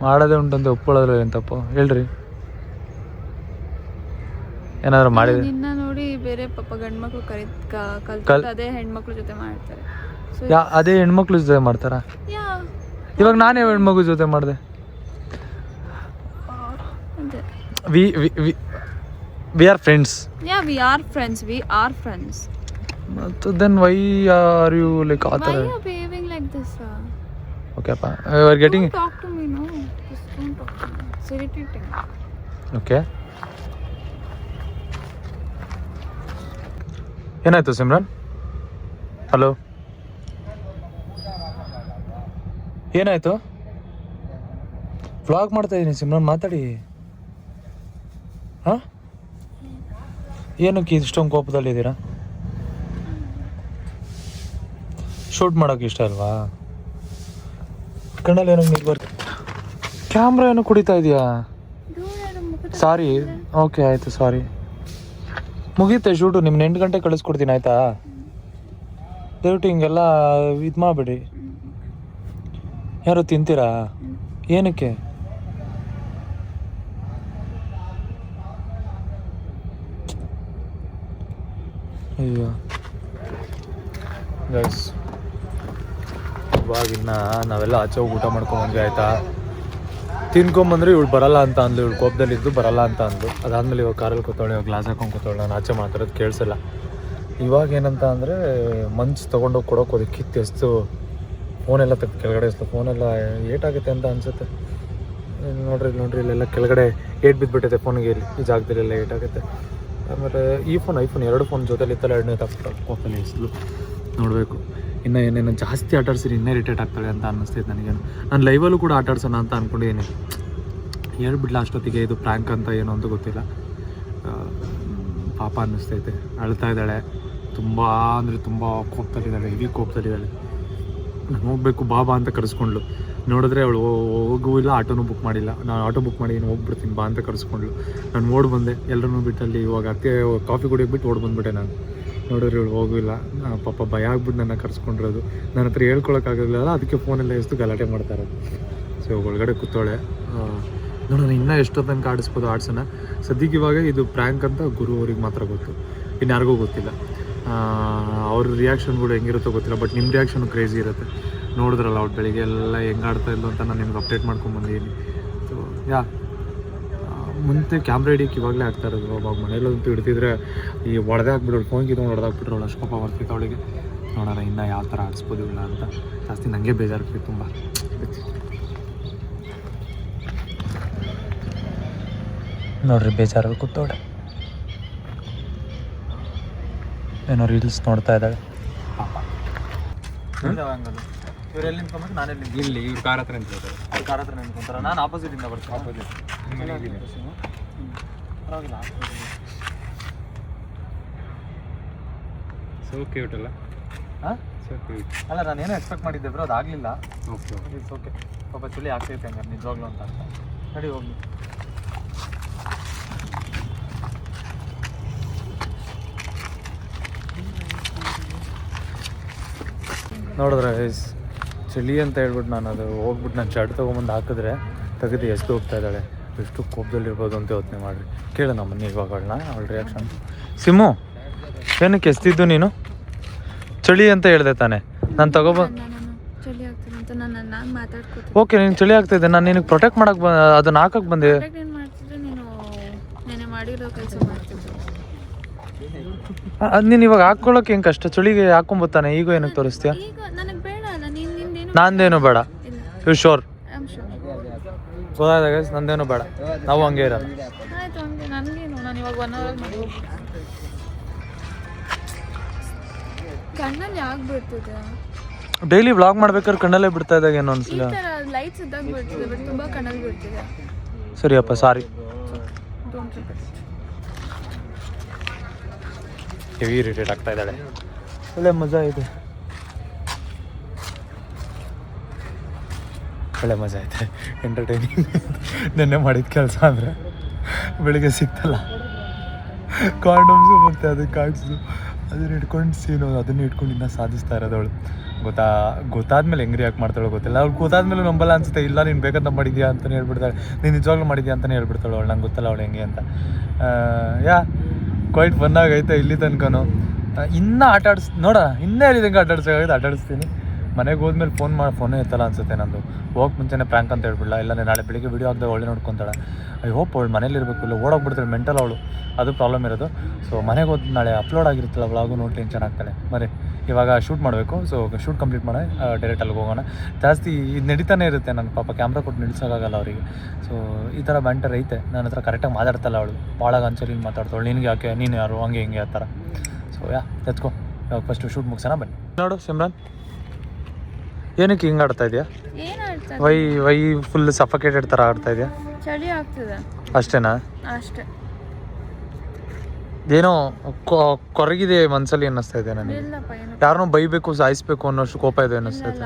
ಮಾಡೋದೇ ಉಂಟಂತೆ ಒಪ್ಕೊಳ್ಳೋದ್ರೆ ಏನು ತಪ್ಪು? ಹೇಳ್ರಿ. ಏನಾದ್ರು ಮಾಡಿದ್ರೆ ನಿನ್ನ ನೋಡಿ ಬೇರೆ ಪಾಪ ಗಂಡು ಮಕ್ಕಳು ಅದೇ ಹೆಣ್ಮಕ್ಳ ಜೊತೆ ಮಾಡ್ತಾರೆ. ಅದೇ ಹೆಣ್ಮಕ್ಳ ಜೊತೆ ಮಾಡ್ತಾರ? ಇವಾಗ ನಾನೇ ಹೆಣ್ಮಕ್ಳ ಜೊತೆ ಮಾಡಿದೆ. We are friends. We are friends. But then why are you like Why are you behaving like this? Okay, pa. We are getting. Don't talk to me, no. Just don't talk to me. It's irritating. Okay. ಏನಾಯ್ತು Simran? Hello, ಏನಾಯ್ತು? Vlog ಮಾಡ್ತಾ ಇದ್ದೀನಿ ಸಿಮ್ರಾನ್, ಮಾತಾಡಿ. ಹಾಂ, ಏನಕ್ಕೆ ಇಷ್ಟೊಂದು ಕೋಪದಲ್ಲಿದ್ದೀರಾ? Shoot ಮಾಡೋಕೆ ಇಷ್ಟ ಅಲ್ವಾ? ಕಣ್ಣಲ್ಲಿ ಏನೋ ನೀರು ಬರ್ತೀವಿ. ಕ್ಯಾಮ್ರಾ ಏನೋ ಕುಡಿತಾ ಇದೆಯಾ? ಸಾರಿ. ಓಕೆ ಆಯಿತು, ಸಾರಿ. ಮುಗೀತೆ ಶೂಟು. ನಿಮ್ನ 8 ಗಂಟೆ ಕಳಿಸ್ಕೊಡ್ತೀನಿ ಆಯಿತಾ? ದಯವಿಟ್ಟು ಹಿಂಗೆಲ್ಲ ಇದು ಮಾಡಬೇಡಿ. ಯಾರು ತಿಂತೀರಾ? ಏನಕ್ಕೆ? ಅಯ್ಯೋ ಗೈಸ್, ಇವಾಗಿನ್ನ ನಾವೆಲ್ಲ ಆಚೆ ಹೋಗಿ ಊಟ ಮಾಡ್ಕೊಂಬಂದ್ವಿ ಆಯಿತಾ? ತಿನ್ಕೊಂಬಂದ್ರೆ ಇವಳು ಬರಲ್ಲ ಅಂತ ಅಂದ್ಲು. ಇವಳು ಕೋಪದಲ್ಲಿದ್ದು ಬರಲ್ಲ ಅಂತ ಅಂದ್ಲು. ಅದಾದಮೇಲೆ ಇವಾಗ ಕಾರಲ್ಲಿ ಕೂತವಳೆ, ಇವಾಗ ಗ್ಲಾಸ್ ಹಾಕೊಂಡು ಕೂತವಳೆ. ನಾನು ಆಚೆ ಮಾತಾಡೋದು ಕೇಳಿಸಲ್ಲ. ಇವಾಗ ಏನಂತ ಅಂದರೆ ಮಂಚ್ ತೊಗೊಂಡೋಗಿ ಕೊಡೋಕೆ ಹೋದೆ. ಕಿತ್ತೆಸ್ತು ಫೋನೆಲ್ಲ ತೆಗೆದು ಕೆಳಗಡೆ ಎಸ್ತು. ಫೋನೆಲ್ಲ ಏಟಾಗುತ್ತೆ ಅಂತ ಅನಿಸುತ್ತೆ. ನೋಡ್ರಿ ಇಲ್ಲೆಲ್ಲ ಕೆಳಗಡೆ ಏಟ್ ಬಿದ್ದುಬಿಟ್ಟಿದೆ ಫೋನಿಗೆ. ಇಲ್ಲಿ ಈ ಜಾಗದಲ್ಲೆಲ್ಲ ಏಟಾಗುತ್ತೆ. ಆಮೇಲೆ ಈ ಫೋನ್, ಐಫೋನ್ 2 ಫೋನ್ ಜೊತೆಲಿ ಇತ್ತಲ್ಲ, 2ನೇ ತಪ್ಪು ಕೋಪಲ್ಲಿ ಎಸ್ಲು. ನೋಡಬೇಕು ಇನ್ನೂ ಏನೇನು ಜಾಸ್ತಿ ಆಟಾಡ್ಸಿರಿ ಇನ್ನೂ ಇರಿಟೇಟ್ ಆಗ್ತಾಳೆ ಅಂತ ಅನ್ನಿಸ್ತೈತೆ ನನಗೇನು. ನಾನು ಲೈವಲ್ಲೂ ಕೂಡ ಆಟಾಡ್ಸೋಣ ಅಂತ ಅಂದ್ಕೊಂಡಿದ್ದೀನಿ. ಹೇಳ್ಬಿಡ್ಲ ಅಷ್ಟೊತ್ತಿಗೆ ಇದು ಪ್ರ್ಯಾಂಕ್ ಅಂತ ಏನೋ ಅಂತ ಗೊತ್ತಿಲ್ಲ. ಪಾಪ ಅನ್ನಿಸ್ತೈತೆ. ಅಳ್ತಾ ಇದ್ದಾಳೆ. ತುಂಬ ಅಂದರೆ ತುಂಬ ಕೋಪದಲ್ಲಿದ್ದಾಳೆ, ಹೆವಿ ಕೋಪದಲ್ಲಿದ್ದಾಳೆ. ನಾನು ಹೋಗಬೇಕು ಬಾಬಾ ಅಂತ ಕರೆಸ್ಕೊಂಡ್ಳು. ನೋಡಿದ್ರೆ ಅವಳು ಹೋಗೂ ಇಲ್ಲ, ಆಟೋನೂ ಬುಕ್ ಮಾಡಿಲ್ಲ. ನಾನು ಆಟೋ ಬುಕ್ ಮಾಡಿ ಹೋಗ್ಬಿಡ್ತೀನಿ ಬಾ ಅಂತ ಕರೆಸ್ಕೊಂಡ್ಳು. ನಾನು ಓಡ್ ಬಂದೆ, ಎಲ್ಲರೂ ಬಿಟ್ಟಲ್ಲಿ ಇವಾಗ ಅತ್ತೆ ಕಾಫಿ ಕುಡಿಯೋಕೆ ಬಿಟ್ಟು ಓಡ್ ಬಂದುಬಿಟ್ಟೆ ನಾನು. ನೋಡಿದ್ರೆ ಇವಳು ಹೋಗಿಲ್ಲ. ಪಾಪ ಭಯ ಆಗ್ಬಿಟ್ಟು ನನ್ನ ಕರೆಸ್ಕೊಂಡಿರೋದು. ನನ್ನ ಹತ್ರ ಹೇಳ್ಕೊಳಕ್ಕಾಗಲಿಲ್ಲ, ಅದಕ್ಕೆ ಫೋನೆಲ್ಲ ಎಷ್ಟು ಗಲಾಟೆ ಮಾಡ್ತಾ ಇರೋದು. ಸೊ ಒಳಗಡೆ ಕೂತೋಳೆ. ನೋಡೋಣ ಇನ್ನೂ ಎಷ್ಟೋ ತನಕ ಆಡಿಸ್ಬೋದು ಆಡ್ಸೋಣ. ಸದ್ಯಕ್ಕೆ ಇವಾಗ ಇದು ಪ್ರ್ಯಾಂಕ್ ಅಂತ ಗುರು ಅವ್ರಿಗೆ ಮಾತ್ರ ಗೊತ್ತು, ಇನ್ಯಾರಿಗೂ ಗೊತ್ತಿಲ್ಲ. ಅವ್ರ ರಿಯಾಕ್ಷನ್ ಕೂಡ ಹೆಂಗಿರುತ್ತೋ ಗೊತ್ತಿಲ್ಲ, ಬಟ್ ನಿಮ್ಮ ರಿಯಾಕ್ಷನ್ ಕ್ರೇಜಿ ಇರುತ್ತೆ. ನೋಡಿದ್ರಲ್ಲ ಅವ್ರು ಬೆಳಿಗ್ಗೆ ಎಲ್ಲ ಹೆಂಗೆ ಆಡ್ತಾ ಇಲ್ಲೋ ಅಂತ ನಾನು ನಿಮ್ಗೆ ಅಪ್ಡೇಟ್ ಮಾಡ್ಕೊಂಬಂದಿದ್ದೀನಿ. ಸೊ ಮುಂದೆ ಕ್ಯಾಮ್ರಾ ಹಿಡಿಯೋಕೆ ಇವಾಗಲೇ ಆಗ್ತಾ ಇರೋದು. ಅವಾಗ ಮನೇಲಂತೂ ಹಿಡ್ತಿದ್ರೆ ಈ ಹೊಡೆದೇ ಹಾಕ್ಬಿಡೋಳು, ಫೋನ್ಗೆ ತೊಗೊಂಡು ಹೊಡೆದಾಕ್ಬಿಟ್ರೋಳು, ಅಷ್ಟು ಪಾಪ ಬರ್ತಿತ್ತು ಅವಳಿಗೆ. ನೋಡೋಣ ಇನ್ನೂ ಯಾವ ಥರ ಆಡಿಸ್ಬೋದು ಇಲ್ಲ ಅಂತ. ಜಾಸ್ತಿ ನನಗೆ ಬೇಜಾರಾಗ್ತಿತ್ತು ತುಂಬ. ನೋಡ್ರಿ ಬೇಜಾರಲ್ಲಿ ಕೂತೋಡೆ, ಏನೋ ರೀಲ್ಸ್ ನೋಡ್ತಾ ಇದ್ದಾಳೆ ಪಾಪ. ಇವ್ರು ಎಲ್ಲಿ ನಿಂತ್ಕೊಂಡ್ಬಿಟ್ಟು ನಾನು ಎಲ್ಲಿ ಇಲ್ಲಿ ಇವ್ರು ಕಾರ್ ಹತ್ರ ನಿಂತ್ಕೊತಾರೆ. ಅವ್ರು ಕಾರ್ ಹತ್ರ ನಿಂತ್ಕೊಂತಾರೆ, ನಾನು ಆಪೋಸಿಟಿಂದ ಬರ್ತೀನಿ. ಆಪೋಸಿಟ್ ಪರವಾಗಿಲ್ಲ. ಸೊ ಕ್ಯೂಟ್ ಅಲ್ಲ? ಹಾಂ ಸೊ ಕ್ಯೂಟ್ ಅಲ್ಲ. ನಾನೇನೋ ಎಕ್ಸ್ಪೆಕ್ಟ್ ಮಾಡಿದ್ದೆ ಬ್ರೋ, ಅದಾಗಲಿಲ್ಲ. Okay it's okay. ಪಾಪ ಚಳಿ ಆಗ್ತೈತೆ ಹಂಗಾರೆ ನಿಜವಾಗ್ಲೂ ಅಂತ ಅರ್ಥ. ನಡಿ ಹೋಗ್ಲಿ. ನೋಡಿದ್ರೆ ಚಳಿ ಅಂತ ಹೇಳ್ಬಿಟ್ಟು ನಾನು ಅದು ಹೋಗ್ಬಿಟ್ಟು ನಾನು ಶರ್ಟ್ ತೊಗೊಂಬಂದು ಹಾಕಿದ್ರೆ ತೆಗೆದು ಎಷ್ಟು ಹೋಗ್ತಾ ಇದ್ದಾಳೆ. ಎಷ್ಟು ಕೋಪದಲ್ಲಿರ್ಬೋದು ಅಂತ ಯೋಚನೆ ಮಾಡಿರಿ. ಕೇಳೋಣ ಬನ್ನಿ ಇವಾಗ ಅವಳ ರಿಯಾಕ್ಷನ್. ಸಿಮ್ಮು, ಏನಕ್ಕೆ ಎಸ್ತಿದ್ದು ನೀನು? ಚಳಿ ಅಂತ ಹೇಳ್ದೆ ತಾನೆ, ನಾನು ತಗೊಬಂದು. ಓಕೆ ನೀನು ಚಳಿ ಆಗ್ತಾಯಿದ್ದೆ, ನಾನು ನಿನಗೆ ಪ್ರೊಟೆಕ್ಟ್ ಮಾಡೋಕ್ಕೆ ಅದನ್ನ ಹಾಕಕ್ಕೆ ಬಂದೆ. ಅದು ನೀನು ಇವಾಗ ಹಾಕ್ಕೊಳ್ಳೋಕೆ ಹೆಂಗೆ ಕಷ್ಟ? ಚಳಿಗೆ ಹಾಕೊಂಬತ್ತಾನೆ, ಈಗ ಏನಕ್ಕೆ ತೋರಿಸ್ತೀಯ? ನಂದೇನು ಬೇಡ. You sure? ಗೊತ್ತಾದಾಗ ನಂದೇನು ಬೇಡ, ನಾವು ಹಂಗೆ ಇರೋದು. ಡೈಲಿ ವ್ಲಾಗ್ ಮಾಡ್ಬೇಕಾದ್ರೆ ಕಣ್ಣಲ್ಲೇ ಬಿಡ್ತಾ ಇದ್ದಾಗ ಏನೋ ಅನ್ಸಿಲ್ಲ. ಸರಿಯಪ್ಪ, ಸಾರಿ. ಹೆವಿ ಇರಿಟೇಟ್ ಆಗ್ತಾ ಇದ್ದಾಳೆ. ಒಳ್ಳೆ ಮಜಾ ಇದೆ, ಒಳ್ಳೆ ಮಜಾ ಐತೆ, ಎಂಟರ್ಟೈನಿಂಗ್. ನೆನ್ನೆ ಮಾಡಿದ ಕೆಲಸ ಅಂದರೆ ಬೆಳಿಗ್ಗೆ ಸಿಕ್ತಲ್ಲ ಕಾಂಡಮ್ಸು ಮತ್ತು ಅದಕ್ಕೆ ಕಾರ್ಡ್ಸು, ಅದನ್ನ ಇಟ್ಕೊಂಡು ಸೀನು, ಅದನ್ನ ಇಟ್ಕೊಂಡು ಇನ್ನೂ ಸಾಧಿಸ್ತಾ ಇರೋದು ಅವಳು. ಗೊತ್ತಾದ್ಮೇಲೆ ಹೆಂಗೆ ರಿಯಾಕ್ಟ್ ಮಾಡ್ತಾಳೋ ಗೊತ್ತಿಲ್ಲ. ಅವ್ಳು ಗೊತ್ತಾದ್ಮೇಲೆ ನಂಬಲ್ಲ ಅನ್ಸುತ್ತೆ. ಇಲ್ಲ ನೀನು ಬೇಕಂತ ಮಾಡಿದ್ಯಾ ಅಂತಲೇ ಹೇಳ್ಬಿಡ್ತಾಳೆ, ನೀನು ನಿಜವಾಗ್ಲೂ ಮಾಡಿದ್ಯಾ ಅಂತಲೇ ಹೇಳ್ಬಿಡ್ತಾಳೆ ಅವಳು. ನಂಗೆ ಗೊತ್ತಲ್ಲ ಅವಳು ಹೆಂಗೆ ಅಂತ. ಕ್ವೈಟ್ ಫನ್ನಾಗೈತೆ ಇಲ್ಲಿ ತನಕನೂ. ಇನ್ನೂ ನೋಡೋಣ, ಇನ್ನೂ ಎಲ್ಲಿದಂಗೆ ಆಟಾಡ್ಸೋಕ್ಕಾಗೈತೆ ಆಟಾಡಿಸ್ತೀನಿ. ಮನೆಗೆ ಹೋದ್ಮೇಲೆ ಫೋನೇ ಎತ್ತಲ್ಲ ಅನ್ಸುತ್ತೆ ನಂದು. ಹೋಗಕ್ಕೆ ಮುಂಚೆನೇ ಪ್ರ್ಯಾಂಕ್ ಅಂತ ಹೇಳ್ಬಿಡಲ್ಲ, ಇಲ್ಲ ನಾಳೆ ಬೆಳಿಗ್ಗೆ ವೀಡಿಯೋ ಹಾಕಿದಾಗ ಒಳ್ಳೆ ನೋಡ್ಕೊತಾಳೆ. ಐ ಹೋಪ್ ಅವಳು ಮನೇಲಿರಬೇಕು, ಇಲ್ಲ ಓಡೋಗ್ಬಿಡ್ತಾಳೆ ಮೆಂಟಲ್ ಅವಳು, ಅದು ಪ್ರಾಬ್ಲಮ್ ಇರೋದು. ಸೊ ಮನೆಗೆ ಹೋದ ನಾಳೆ ಅಪ್ಲೋಡ್ ಆಗಿರುತ್ತಲ್ಲ ವ್ಲಾಗು, ನೋಡಿ ಟೆನ್ಷನ್ ಆಗ್ತಾಳೆ. ಮರಿ ಇವಾಗ ಶೂಟ್ ಮಾಡಬೇಕು. ಸೊ ಶೂಟ್ ಕಂಪ್ಲೀಟ್ ಮಾಡಿ ಡೈರೆಕ್ಟ್ ಅಲ್ಲಿಗೆ ಹೋಗೋಣ. ಜಾಸ್ತಿ ಇದು ನಡೀತಾನೆ ಇರುತ್ತೆ, ನನ್ನ ಪಾಪ ಕ್ಯಾಮ್ರಾ ಕೊಟ್ಟು ನಿಲ್ಸೋಕ್ಕಾಗಲ್ಲ ಅವರಿಗೆ. ಸೊ ಈ ಥರ ಬ್ಯಾಂಟರ್ ಐತೆ. ನನ್ನ ಹತ್ರ ಕರೆಕ್ಟಾಗಿ ಮಾತಾಡ್ತಲ್ಲ ಅವಳು, ಭಾಳ ಅಂಚರಿ ಮಾತಾಡ್ತಾಳು, ನಿನಗೆ ಯಾಕೆ, ನೀನು ಯಾರು, ಹಂಗೆ ಹಿಂಗೆ ಆ ಥರ. ಸೊ ಎತ್ಕೋ, ಇವಾಗ ಫಸ್ಟು ಶೂಟ್ ಮುಗಿಸೋಣ ಬನ್ನಿ. ನೋಡು ಸಿಮ್ರಾನ್, ಏನಕ್ಕೆ ಹಿಂಗೆ ಆಡ್ತಾ ಇದೆಯಾ? ವೈ ಫುಲ್ ಸಫಕೇಟೆಡ್ ಥರ ಆಡ್ತಾ ಇದೆಯಾ? ಚಳಿ ಆಗ್ತದೆ ಅಷ್ಟೇನಾ? ಅಷ್ಟೇ. ಏನೋ ಕೊರಗಿದೆ ಮನ್ಸಲ್ಲಿ ಅನ್ನಿಸ್ತಾ ಇದೆ ನನಗೆ. ಯಾರನ್ನೋ ಬೈಬೇಕು, ಸಾಯಿಸ್ಬೇಕು ಅನ್ನೋಷ್ಟು ಕೋಪ ಇದೆ ಅನ್ನಿಸ್ತಾ ಇದೆ.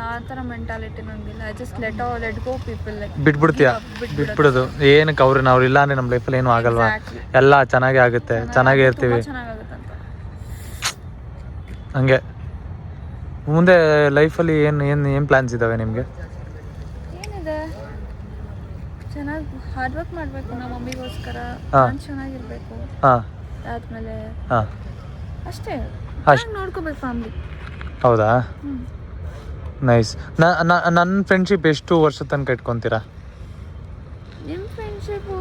ಬಿಟ್ಬಿಡ್ತೀಯ? ಬಿಟ್ಬಿಡೋದು ಏನಕ್ಕೆ? ಅವ್ರು ಇಲ್ಲ ಅಂದರೆ ನಮ್ಮ ಲೈಫಲ್ಲಿ ಏನೂ ಆಗಲ್ವಾ? ಎಲ್ಲ ಚೆನ್ನಾಗೇ ಆಗುತ್ತೆ, ಚೆನ್ನಾಗೇ ಇರ್ತೀವಿ ಹಂಗೆ. ಮುಂದೆ ಲೈಫಲ್ಲಿ ಏನು ಪ್ಲ್ಯಾನ್ಸ್ ಇದ್ದಾವೆ ನಿಮಗೆ? ಏನಿದೆ, ಚೆನ್ನಾಗಿ ಹಾರ್ಡ್ ವರ್ಕ್ ಮಾಡಬೇಕು, ನಮ್ಮ ಮಮ್ಮಿಗೋಸ್ಕರ ಚೆನ್ನಾಗಿರ್ಬೇಕು. ಆದ್ಮೇಲೆ ಅಷ್ಟೇ, ನೋಡ್ಕೋಬೇಕು ಫ್ಯಾಮಿಲಿ. ಹೌದಾ, ನೈಸ್. ನನ್ನ ಫ್ರೆಂಡ್ಶಿಪ್ ಎಷ್ಟು ವರ್ಷ ತನಕ ಇಟ್ಕೊತೀರಾ? ನಿಮ್ಮ friendship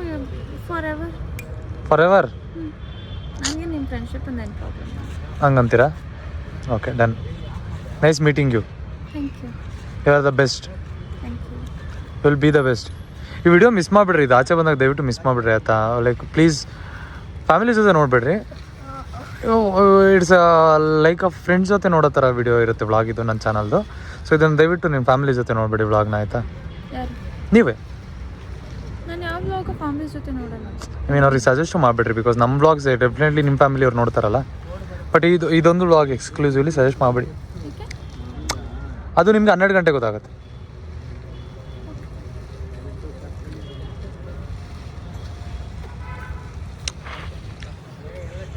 forever. Forever? ನನಗೆ ನಿಮ್ಮ ಫ್ರೆಂಡ್ಶಿಪ್ ಏನು ಪ್ರಾಬ್ಲಮ್ ಹಂಗಂತೀರಾ? Okay, done. Nice meeting you. Thank you. You are the best. Thank you. Will be the best. ಈ ವಿಡಿಯೋ ಮಿಸ್ ಮಾಡಿಬಿಡ್ರಿ, ಇದು ಆಚೆ ಬಂದಾಗ ದಯವಿಟ್ಟು ಮಿಸ್ ಮಾಡಿಬಿಡ್ರಿ ಆಯ್ತಾ? ಲೈಕ್ ಪ್ಲೀಸ್ ಫ್ಯಾಮಿಲಿ ಜೊತೆ ನೋಡಿಬಿಡ್ರಿ. ಇಟ್ಸ್ ಲೈಕ್ ಫ್ರೆಂಡ್ಸ್ ಜೊತೆ ನೋಡೋ ಥರ ವಿಡಿಯೋ ಇರುತ್ತೆ ವ್ಲಾಗ್ ಇದು ನನ್ನ ಚಾನಲ್ದು. ಸೊ ಇದನ್ನು ದಯವಿಟ್ಟು ನಿಮ್ಮ ಫ್ಯಾಮಿಲಿ ಜೊತೆ ನೋಡಿಬಿಡಿ ವ್ಲಾಗ್ನ, ಆಯಿತಾ? ನೀವೇ ನಾನು ಯಾವ ವ್ಲಾಗ್ ಫ್ಯಾಮಿಲಿ ಜೊತೆ ನೋಡಲ್ಲ. ಐ ಮೀನ್ ಅವ್ರಿಗೆ ಸಜೆಸ್ಟ್ ಮಾಡಿಬಿಡ್ರಿ, ಬಿಕಾಸ್ ನಮ್ಮ ವ್ಲಾಗ್ಸ್ ಡೆಫಿನೆಟ್ಲಿ ನಿಮ್ಮ ಫ್ಯಾಮಿಲಿ ಅವ್ರು ನೋಡ್ತಾರಲ್ಲ. ಬಟ್ ಇದೊಂದು ವ್ಲಾಗ್ ಎಕ್ಸ್ಕ್ಲೂಸಿವ್ಲಿ ಸಜೆಸ್ಟ್ ಮಾಡಬೇಡಿ. ಅದು ನಿಮ್ಗೆ 12 ಗಂಟೆ ಗೊತ್ತಾಗುತ್ತೆ.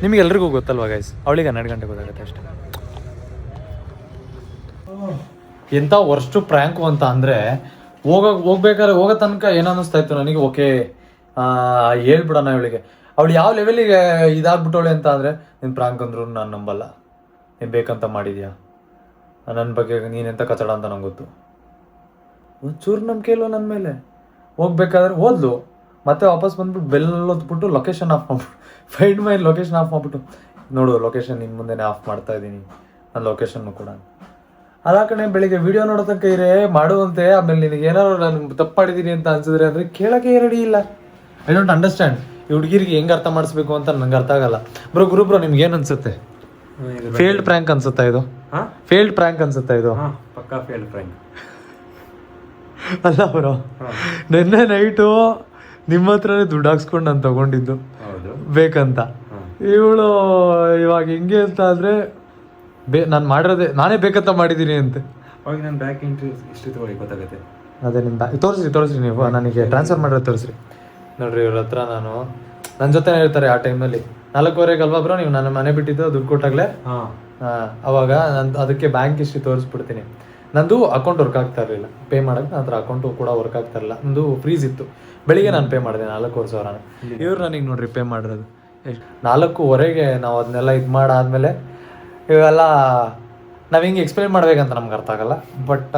ನಿಮಗೆ ಎಲ್ರಿಗೂ ಗೊತ್ತಲ್ವಾ ಗೈಸ್, ಅವಳಿಗೆ 12 ಗಂಟೆ ಗೊತ್ತಾಗುತ್ತೆ ಅಷ್ಟೇ. ಎಂಥ ವರ್ಸ್ಟು ಪ್ರ್ಯಾಂಕು ಅಂತ ಅಂದರೆ ಹೋಗ್ಬೇಕಾದ್ರೆ ಹೋಗೋ ತನಕ ಏನೋ ಅನ್ನಿಸ್ತಾ ಇತ್ತು ನನಗೆ, ಓಕೆ ಹೇಳ್ಬಿಡೋಣ ಇವಳಿಗೆ. ಅವಳು ಯಾವ ಲೆವೆಲಿಗೆ ಇದಾಗ್ಬಿಟ್ಟವಳೆ ಅಂತ ಅಂದರೆ, ನೀನು ಪ್ರ್ಯಾಂಕ್ ಅಂದ್ರು ನಾನು ನಂಬಲ್ಲ, ನೀನು ಬೇಕಂತ ಮಾಡಿದ್ಯಾ, ನನ್ನ ಬಗ್ಗೆ ನೀನೆಂತ ಕಚಡ ಅಂತ ನಂಗೆ ಗೊತ್ತು. ಒಂಚೂರು ನಂಬಿಕೆ ಇಲ್ವ ನನ್ನ ಮೇಲೆ. ಹೋಗ್ಬೇಕಾದ್ರೆ ಹೋದ್ಲು, ಮತ್ತೆ ವಾಪಸ್ ಬಂದ್ಬಿಟ್ಟು ಬೆಲ್ ಹೊತ್ಬಿಟ್ಟು ಲೊಕೇಶನ್ ಆಫ್ ಮಾಡ್ಬಿಟ್ಟು, ಫೈಂಡ್ ಮೈ ಲೊಕೇಶನ್ ಆಫ್ ಮಾಡಿಬಿಟ್ಟು, ನೋಡು ಲೊಕೇಶನ್ ನಿನ್ನ ಮುಂದೆನೇ ಆಫ್ ಮಾಡ್ತಾ ಇದ್ದೀನಿ, ನನ್ನ ಲೊಕೇಶನ್ನು ಕೂಡ. ಅಲ್ಲ ಕಣೆ, ಬೆಳಿಗ್ಗೆ ವಿಡಿಯೋ ನೋಡೋ ತನಕ ಇರೇ ಮಾಡುವಂತೆ, ಆಮೇಲೆ ನಿನಗೆ ಏನಾದ್ರು ನಾನು ತಪ್ಪು ಮಾಡಿದ್ದೀನಿ ಅಂತ ಅನ್ಸಿದ್ರೆ ಅಂದರೆ ಕೇಳೋಕ್ಕೆ ರೆಡಿ ಇಲ್ಲ. ಐ ಡೋಂಟ್ ಅಂಡರ್ಸ್ಟ್ಯಾಂಡ್ ಈ ಹುಡುಗಿರಿಗೆ ಹೆಂಗೆ ಅರ್ಥ ಮಾಡಿಸ್ಬೇಕು ಅಂತ ನಂಗೆ ಅರ್ಥ ಆಗಲ್ಲ. ಬ್ರೋ ನಿಮ್ಗೆ ಏನು ಅನ್ಸುತ್ತೆ? ಫೇಲ್ಡ್ ಪ್ರ್ಯಾಂಕ್ ಅನ್ಸುತ್ತಾ ಇದು? ಫೇಲ್ಡ್ ಪ್ರ್ಯಾಂಕ್ ಅನ್ಸುತ್ತಾ ಇದು? ಪಕ್ಕಾ ಫೇಲ್ಡ್ ಪ್ರ್ಯಾಂಕ್ ಅಲ್ಲ ಬ್ರೋ, ನಿನ್ನೆ ನೈಟು ನಿಮ್ಮ ಹತ್ರನೇ ದುಡ್ಡು ಹಾಕ್ಸ್ಕೊಂಡು ನಾನು ತಗೊಂಡಿದ್ದು ಬೇಕಂತ. ಇವಳು ಇವಾಗ ಹೆಂಗೆ ಅಂತ ಅಂದರೆ ನಾನು ಮಾಡಿರೋದೆ ನಾನೇ ಬೇಕಂತ ಮಾಡಿದ್ದೀನಿ ಅಂತೆ. ಅವಾಗ ನಾನು ಬ್ಯಾಕ್ ಎಂಟ್ರಿ ಇಷ್ಟು ತಗೊಳ್ಳಿ ಗೊತ್ತಾಗುತ್ತೆ. ಅದೇ ನಿಮ್ಮ ತೋರಿಸ್ರಿ ನೀವು, ನನಗೆ ಟ್ರಾನ್ಸ್ಫರ್ ಮಾಡಿರೋದು ತೋರಿಸ್ರಿ. ನೋಡ್ರಿ ಇವ್ರ ಹತ್ರ ನನ್ನ ಜೊತೆ ಹೇಳ್ತಾರೆ ಆ ಟೈಮಲ್ಲಿ 4:15 ಅಲ್ವಾ ಬ್ರೋ ನೀವು ನನ್ನ ಮನೆ ಬಿಟ್ಟಿದ್ದು ದುಡ್ಡು ಕೊಟ್ಟಾಗಲೇ. ಅವಾಗ ನಾನು ಅದಕ್ಕೆ ಬ್ಯಾಂಕ್ ಹಿಸ್ಟ್ರಿ ತೋರಿಸ್ಬಿಡ್ತೀನಿ. ನಂದು ಅಕೌಂಟ್ ವರ್ಕ್ ಆಗ್ತಾ ಇರಲಿಲ್ಲ, ಪೇ ಮಾಡೋಕ್ಕೆ ನನ್ನ ಹತ್ರ ಅಕೌಂಟು ಕೂಡ ವರ್ಕ್ ಆಗ್ತಾ ಇರಲಿಲ್ಲ, ನಂದು ಫ್ರೀಸ್ ಇತ್ತು. ಬೆಳಿಗ್ಗೆ ನಾನು ಪೇ ಮಾಡಿದೆ 4,500. ಇವ್ರು ನನಗೆ ನೋಡ್ರಿ ಪೇ ಮಾಡಿರೋದು 4:15 ನಾವು ಅದನ್ನೆಲ್ಲ ಇದು ಮಾಡಾದ್ಮೇಲೆ ಇವೆಲ್ಲ ನಾವು ಹಿಂಗೆ ಎಕ್ಸ್ಪ್ಲೈನ್ ಮಾಡ್ಬೇಕಂತ ನಮ್ಗೆ ಅರ್ಥ ಆಗಲ್ಲ. ಬಟ್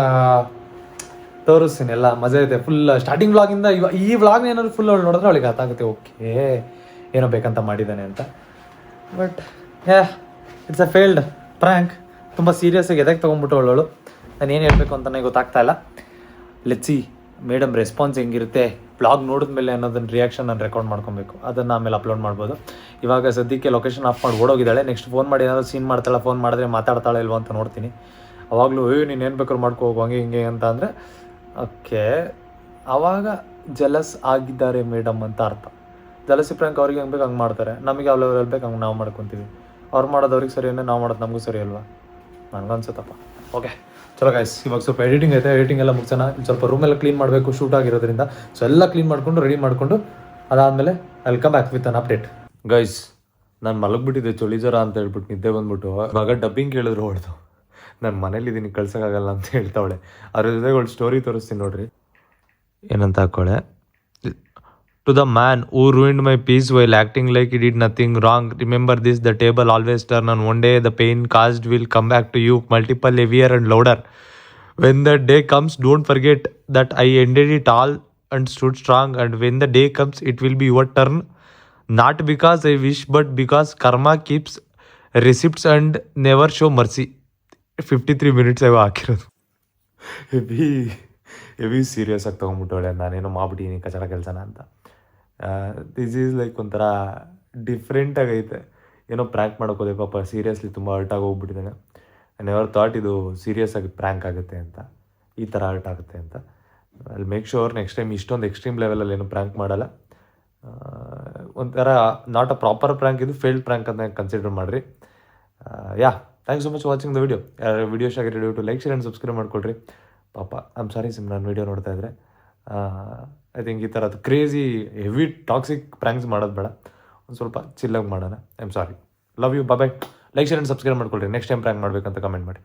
ತೋರಿಸ್ತೀನಿ, ಎಲ್ಲ ಮಜಾ ಇದೆ ಫುಲ್. ಸ್ಟಾರ್ಟಿಂಗ್ ವ್ಲಾಗಿಂದ ಈ ವ್ಲಾಗ್ನ ಏನಾದ್ರು ಫುಲ್ ಅವಳು ನೋಡಿದ್ರೆ ಅವಳಿಗೆ ಅರ್ಥ ಆಗುತ್ತೆ, ಓಕೆ ಏನೋ ಬೇಕಂತ ಮಾಡಿದ್ದಾನೆ ಅಂತ. But it's a failed prank. ತುಂಬ ಸೀರಿಯಸ್ಸಾಗಿ ಎದಕ್ಕೆ ತೊಗೊಂಡ್ಬಿಟ್ಟು ಅವಳು. ನಾನು ಏನು ಹೇಳಬೇಕು ಅಂತಲೇ ಗೊತ್ತಾಗ್ತಾ ಇಲ್ಲ. ಲೆಟ್ಸ್ ಸಿ ಮೇಡಮ್ ರೆಸ್ಪಾನ್ಸ್ ಹೆಂಗಿರುತ್ತೆ ವ್ಲಾಗ್ ನೋಡಿದ್ಮೇಲೆ ಅನ್ನೋದನ್ನ ರಿಯಾಕ್ಷನ್ ನಾನು ರೆಕಾರ್ಡ್ ಮಾಡ್ಕೊಬೇಕು, ಅದನ್ನು ಆಮೇಲೆ ಅಪ್ಲೋಡ್ ಮಾಡ್ಬೋದು. ಇವಾಗ ಸದ್ಯಕ್ಕೆ ಲೊಕೇಶನ್ ಆಫ್ ಮಾಡಿ ಓಡೋಗಿದ್ದಾಳೆ. ನೆಕ್ಸ್ಟ್ ಫೋನ್ ಮಾಡಿ ಏನಾದರೂ ಸೀನ್ ಮಾಡ್ತಾಳೆ, ಫೋನ್ ಮಾಡಿದ್ರೆ ಮಾತಾಡ್ತಾಳೆ ಇಲ್ವ ಅಂತ ನೋಡ್ತೀನಿ. ಅವಾಗಲೂ ನೀನು ಏನು ಬೇಕಾದ್ರು ಮಾಡ್ಕೊ ಹೋಗು ಹಂಗೆ ಹಿಂಗೆ ಅಂತ ಅಂದರೆ ಓಕೆ, ಆವಾಗ ಜಲಸ್ ಆಗಿದ್ದಾರೆ ಮೇಡಮ್ ಅಂತ ಅರ್ಥ. ಜಲಸಿ ಪ್ರ್ಯಾಂಕ್ ಅವ್ರಿಗೆ ಹೆಂಗೆ ಬೇಕು ಹಂಗೆ ಮಾಡ್ತಾರೆ, ನಮಗೆ ಯಾವ ಲೆವೆಲ್ ಬೇಕು ಹಂಗೆ ನಾವು ಮಾಡ್ಕೊತೀವಿ. ಅವ್ರು ಮಾಡೋದು ಅವ್ರಿಗೆ ಸರಿ ಅಂದರೆ ನಾವು ಮಾಡೋದು ನಮಗೂ ಸರಿ ಅಲ್ವಾ, ನನಗನ್ಸುತ್ತಪ್ಪ. ಓಕೆ ಚಲೋ ಗೈಸ್, ಇವಾಗ ಸ್ವಲ್ಪ ಎಡಿಟಿಂಗ್ ಐತೆ, ಎಡಿಟಿಂಗ್ ಎಲ್ಲ ಮುಗಿಸೋಣ. ಸ್ವಲ್ಪ ರೂಮೆಲ್ಲ ಕ್ಲೀನ್ ಮಾಡಬೇಕು ಶೂಟ್ ಆಗಿರೋದ್ರಿಂದ. ಸೊ ಎಲ್ಲ ಕ್ಲೀನ್ ಮಾಡಿಕೊಂಡು ರೆಡಿ ಮಾಡಿಕೊಂಡು ಅದಾದಮೇಲೆ welcome back with an update. Guys ನಾನು ಮಲಗಿಬಿಟ್ಟಿದ್ದೆ, ಚಳಿ ಜ್ವರ ಅಂತ ಹೇಳ್ಬಿಟ್ಟು ನಿದ್ದೆ ಬಂದ್ಬಿಟ್ಟು ಇವಾಗ ಡಬ್ಬಿಂಗ್ ಕೇಳಿದ್ರು ಹೊಡೆದು ನಾನು ಮನೇಲಿದ್ದೀನಿ ಕಳ್ಸೋಕ್ಕಾಗಲ್ಲ ಅಂತ ಹೇಳ್ತಾವಳೆ. ಅದ್ರ ಜೊತೆಗೆ ಅವಳು ಸ್ಟೋರಿ ತೋರಿಸ್ತೀನಿ ನೋಡ್ರಿ. ಏನಂತ ಹಾಕೋಳೆ, to the man who ruined my peace while acting like he did nothing wrong, remember this, the table always turn, and one day the pain caused will come back to you multiple heavier and louder. When the day comes, don't forget that I ended it all and stood strong, and when the day comes it will be your turn, not because I wish but because karma keeps receipts and never show mercy. 53 minutes ಆಗ ಹಾಕಿರೋದು. Heavy serious ಆಗಿ ತೊಗೊಂಡ್ಬಿಟ್ಟವಳೆ, ನಾನೇನೋ ಮಾಡ್ಬಿಟ್ಟಿದ್ದೀನಿ ಕಚಡ ಕೆಲಸನ ಅಂತ. This is like ಒಂಥರ different ಆಗೈತೆ. ಏನೋ ಪ್ರ್ಯಾಂಕ್ ಮಾಡೋಕೋದೆ ಪಾಪ, ಸೀರಿಯಸ್ಲಿ ತುಂಬ ಹರ್ಟ್ ಆಗಿ ಹೋಗ್ಬಿಟ್ಟಿದ್ದಾನೆ. ಐ ನೆವರ್ ಥಾಟ್ ಇದು ಸೀರಿಯಸ್ ಆಗಿ ಪ್ರ್ಯಾಂಕ್ ಆಗುತ್ತೆ ಅಂತ, ಈ ಥರ ಹರ್ಟ್ ಆಗುತ್ತೆ ಅಂತ. ಅಲ್ಲಿ ಮೇಕ್ ಶೋರ್ ನೆಕ್ಸ್ಟ್ ಟೈಮ್ ಇಷ್ಟೊಂದು ಎಕ್ಸ್ಟ್ರೀಮ್ ಲೆವೆಲಲ್ಲಿ ಏನು ಪ್ರ್ಯಾಂಕ್ ಮಾಡಲ್ಲ. ಒಂಥರ ನಾಟ್ ಅ ಪ್ರಾಪರ್ ಪ್ರ್ಯಾಂಕ್, ಇದು ಫೇಲ್ಡ್ ಪ್ರ್ಯಾಂಕ್ ಅಂತ ಕನ್ಸಿಡರ್ ಮಾಡಿರಿ. Yeah thanks so much watching the video. Video ಇಷ್ಟ ಆಗಿರೋ to like share and subscribe ಮಾಡ್ಕೊಳ್ರಿ. ಪಾಪ ಐ ಆಮ್ ಸಾರಿ ಸಿಮ್, ನಾನು ವಿಡಿಯೋ ನೋಡ್ತಾ ಇದ್ದರೆ ಐ ಥಿಂಕ್ ಈ ಥರದ್ದು ಕ್ರೇಜಿ ಹೆವಿ ಟಾಕ್ಸಿಕ್ ಪ್ರ್ಯಾಂಕ್ಸ್ ಮಾಡೋದು ಬೇಡ, ಒಂದು ಸ್ವಲ್ಪ ಚಿಲ್ಲಾಗಿ ಮಾಡೋಣ. I am sorry, love you, bye. Like share and subscribe ಮಾಡ್ಕೊಳ್ರಿ. ನೆಕ್ಸ್ಟ್ ಟೈಮ್ ಪ್ರ್ಯಾಂಕ್ ಮಾಡಬೇಕಂತ ಕಮೆಂಟ್ ಮಾಡಿ.